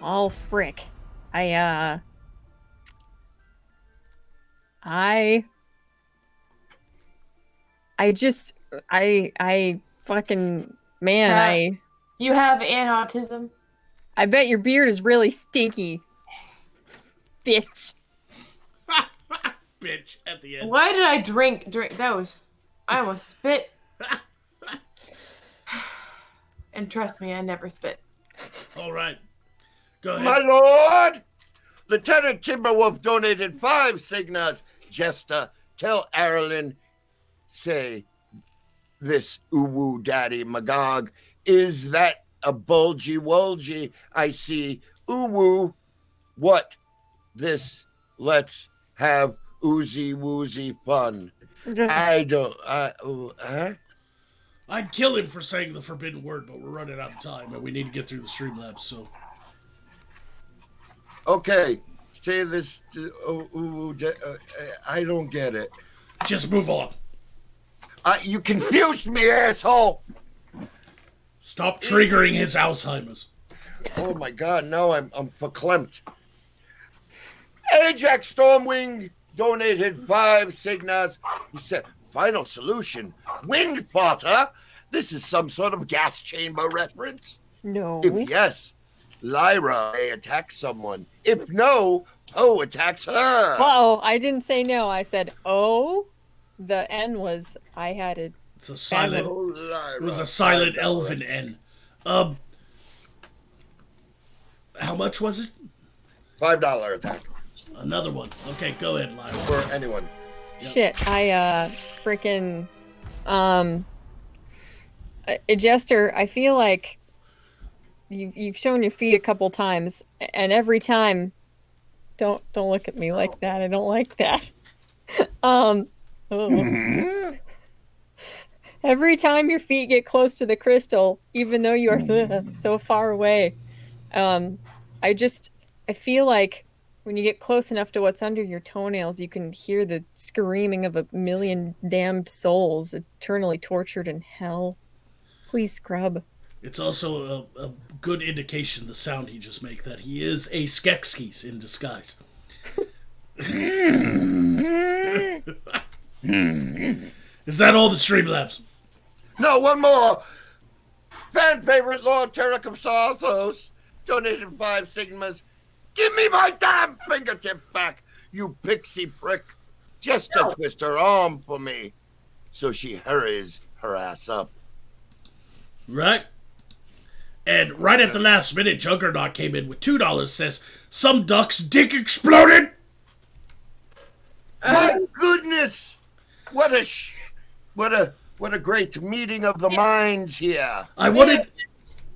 Oh, frick. I fucking, man, Yeah. You have autism. I bet your beard is really stinky. Bitch. Bitch, at the end. Why did I drink? That was. I almost spit. And trust me, I never spit. All right. Go ahead. My lord, Lieutenant Timberwolf donated 5 signas. Jester, tell Erilyn, say, this uwu daddy Magog, is that a bulgy wulgy I see? Uwu, what? This, let's have oozy woozy fun. I don't, huh? I'd kill him for saying the forbidden word, but we're running out of time, and we need to get through the Streamlabs, so... Okay, say this, I don't get it. Just move on. You confused me, asshole. Stop triggering his Alzheimer's. Oh my God, no, I'm verklempt. Ajax Stormwing donated 5 signas. He said, final solution, wind fodder? This is some sort of gas chamber reference? No. If yes, Lyra may attack someone. If no, Poe attacks her. Whoa, I didn't say no. I said, oh. The N was, I had it. It's a silent... Oh, Lyra. It was a silent elven N. How much was it? $5 attack Another one. Okay, go ahead, Lyra. for anyone. Shit, I, freaking, Jester, I feel like you've shown your feet a couple times, and every time, don't look at me like that. I don't like that. Oh. Every time your feet get close to the crystal, even though you are so far away, I feel like when you get close enough to what's under your toenails, you can hear the screaming of a million damned souls eternally tortured in hell. Please scrub. It's also a good indication, the sound he just made, that he is a Skeksis in disguise. Is that all the Streamlabs? No, one more. Fan favorite Lord Terracum Sarthos donated 5 Sigmas. Give me my damn fingertip back, you pixie prick. Just to twist her arm for me, so she hurries her ass up. Right? And right at the last minute, Juggernaut came in with $2, says, some duck's dick exploded! My goodness! What a great meeting of the minds here. I want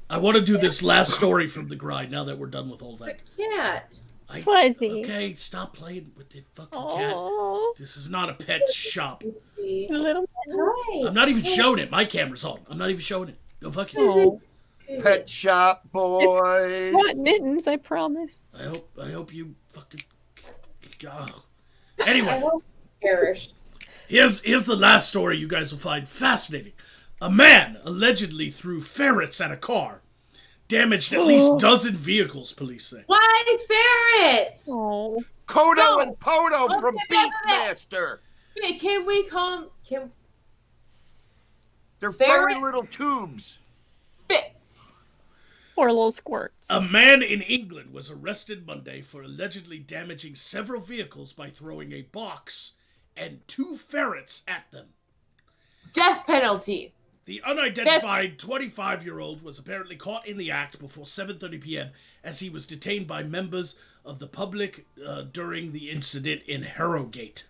to do this last story from the grind now that we're done with all that. Cat. Fuzzy. Okay, stop playing with the fucking Aw. cat. This is not a pet shop. Little Hi. I'm not even showing it. My camera's on. I'm not even showing it. Go fuck yourself. Oh, Pet shop boys. not mittens, I promise. I hope you fucking. Oh. I Anyway, hope you perished. here's the last story you guys will find fascinating. A man allegedly threw ferrets at a car, damaged at least dozen vehicles. Police say. Why ferrets? Oh, Kodo No. and Podo Look from at that. Beastmaster. Wait, can we call him? They're furry Ferret? little tubes. poor little squirts. A man in England was arrested Monday for allegedly damaging several vehicles by throwing a box and 2 ferrets at them. Death penalty. The unidentified 25-year-old was apparently caught in the act before 7:30 p.m. as he was detained by members of the public during the incident in Harrogate.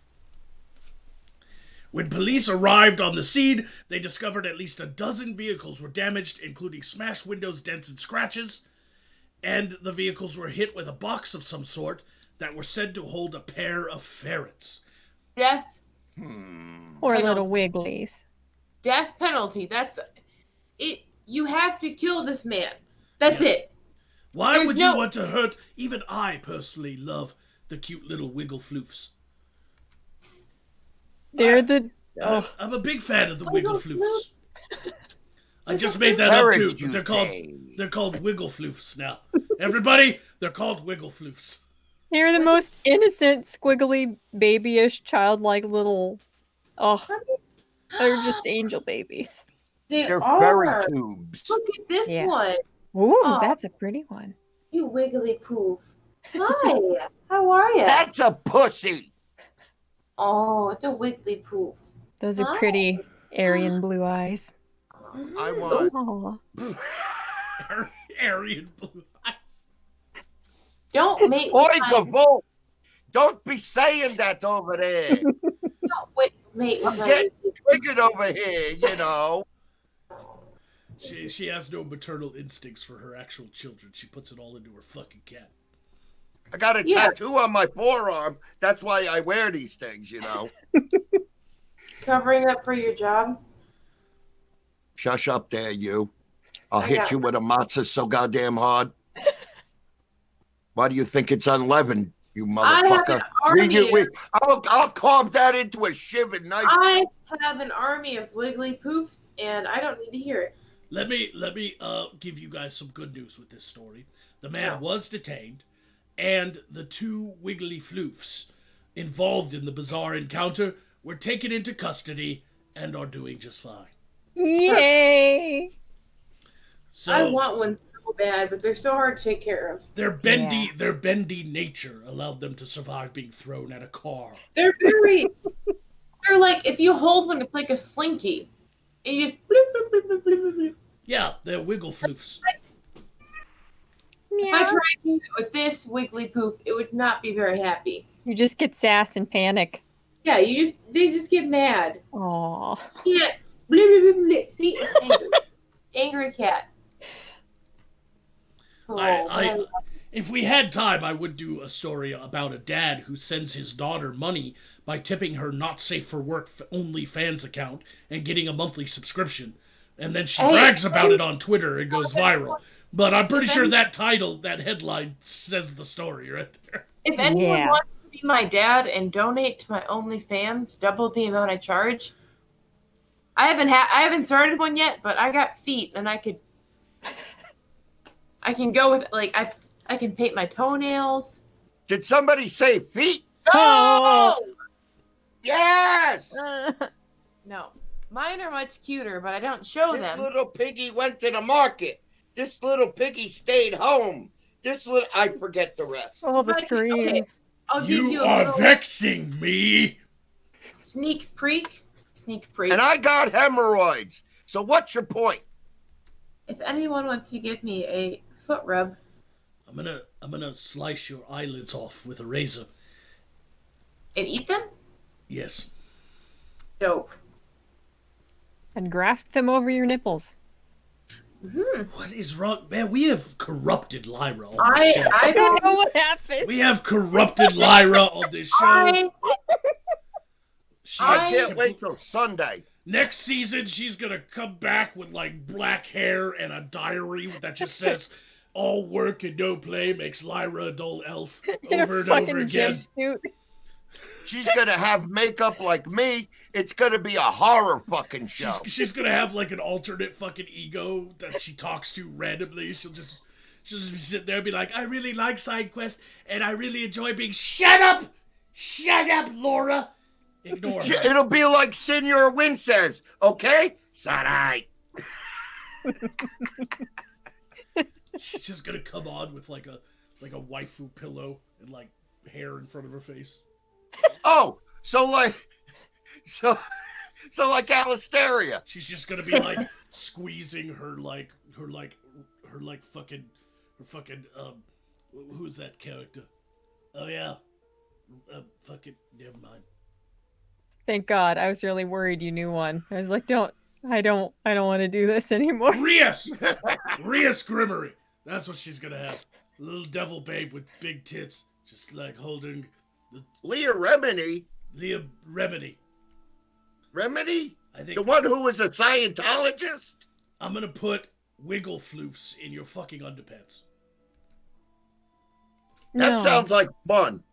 When police arrived on the scene, they discovered at least a dozen vehicles were damaged, including smashed windows, dents, and scratches, and the vehicles were hit with a box of some sort that were said to hold a pair of ferrets. Death. Poor penalty. little wigglies. Death penalty. That's it. You have to kill this man. That's it. Why There's would no- you want to hurt? Even I personally love the cute little wiggle floofs. They're the. Oh, I'm a big fan of the Wiggle wiggle floofs. I just made that up Ferrets, too, you but say. they're called wiggle floofs now. Everybody, they're called wiggle floofs. they're the most innocent, squiggly, babyish, childlike little. Oh, they're just angel babies. They're are. furry tubes. Look at this Yeah. one. Ooh, Oh. that's a pretty one. You wiggly poof. Hi. How are you? That's a pussy. Oh, it's a wiggly poof. Those are Hi. pretty Aryan blue eyes. I want. Aw. Aryan blue eyes. Don't mate Oi, with my, Gavolt! Don't be saying that over there. mate with my Get triggered over here, you know. She has no maternal instincts for her actual children. She puts it all into her fucking cat. I got a Yeah. tattoo on my forearm. That's why I wear these things, you know. covering up for your job. Shush up there, you. I'll I hit got- you with a matzah so goddamn hard. Why do you think it's unleavened, you I have motherfucker? an army. I'll carve that into a shiv and knife. I have an army of wiggly poofs, and I don't need to hear it. Let me give you guys some good news with this story. The man Yeah. was detained, and the 2 wiggly floofs involved in the bizarre encounter were taken into custody and are doing just fine. Yay! So I want one so bad, but they're so hard to take care of. their bendy nature allowed them to survive being thrown at a car. They're very. They're like if you hold one, it's like a slinky, and you just bloop, bloop, bloop, bloop, bloop, bloop, bloop. Yeah, they're wiggle floofs. If I tried to do it with this wiggly poof, it would not be very happy. You just get sass and panic. Yeah, they just get mad. Aw. Yeah, bloop, bloop, bloop, bloop. See, it's angry. Angry cat. Oh, man. If we had time, I would do a story about a dad who sends his daughter money by tipping her not safe for work OnlyFans account and getting a monthly subscription. And then she Hey, brags about it on Twitter and goes viral. But I'm pretty sure that headline says the story right there. If anyone Yeah. wants to be my dad and donate to my OnlyFans, double the amount I charge. I haven't started one yet, but I got feet and I could I can go with like I can paint my toenails. Did somebody say feet? Oh Yes! no, mine are much cuter, but I don't show This them. little piggy went to the market. This little piggy stayed home. I forget the rest. All the Okay, screams. I'll give You you a are little vexing me. sneak peek. Sneak peek. And I got hemorrhoids. So what's your point? If anyone wants to give me a foot rub, I'm gonna slice your eyelids off with a razor. and eat them, Yes. dope. And graft them over your nipples. What is wrong, man? We have corrupted Lyra on I this show. I don't don't know what happened. We have corrupted Lyra on this show. I She I is can't wait compl- till Sunday. Next season, she's gonna come back with like black hair and a diary that just says, "All work and no play makes Lyra a dull elf." In Over a and over fucking again. jumpsuit. She's gonna have makeup like me. It's gonna be a horror fucking show. She's gonna have like an alternate fucking ego that she talks to randomly. She'll just be sitting there and be like, "I really like SideQuest and I really enjoy being." Shut up, Laura. Ignore her. It'll be like Senor Win says, okay? Alright. She's just gonna come on with like a waifu pillow and like hair in front of her face. Oh, so like Alistaria. She's just gonna be like squeezing her fucking who's that character? Oh yeah, fucking never mind. Thank God. I was really worried you knew one. I was like, I don't want to do this anymore. Rias Grimmery. That's what she's gonna have. A little devil babe with big tits, just like holding Leah Remini. Leah Remedy. Remedy? I think The one who was a Scientologist? I'm gonna put wiggle floofs in your fucking underpants. That No. sounds like fun.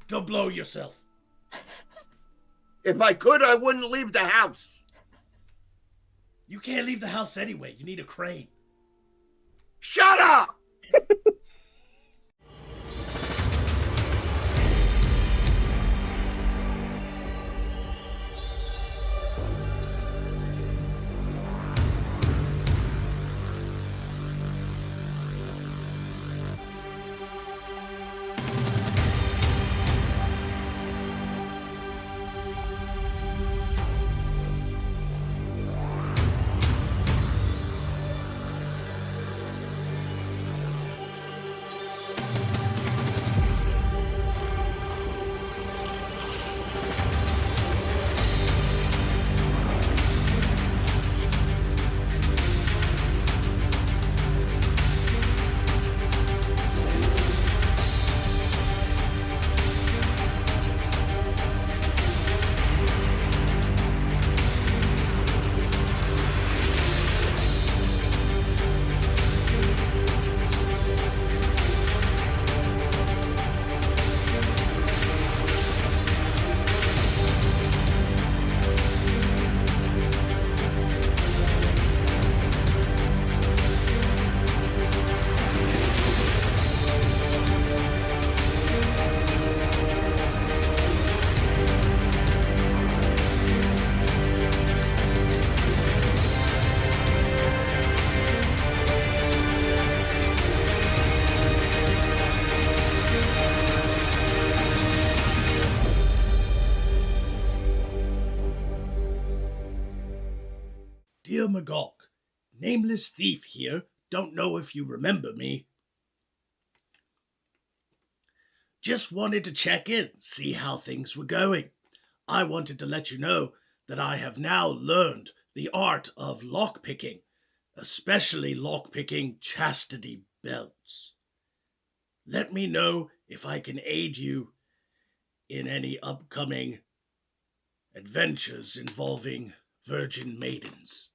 Go blow yourself. If I could, I wouldn't leave the house. You can't leave the house anyway. You need a crane. Shut up! Dear Magog, nameless thief here. Don't know if you remember me. Just wanted to check in, see how things were going. I wanted to let you know that I have now learned the art of lockpicking, especially lockpicking chastity belts. Let me know if I can aid you in any upcoming adventures involving virgin maidens.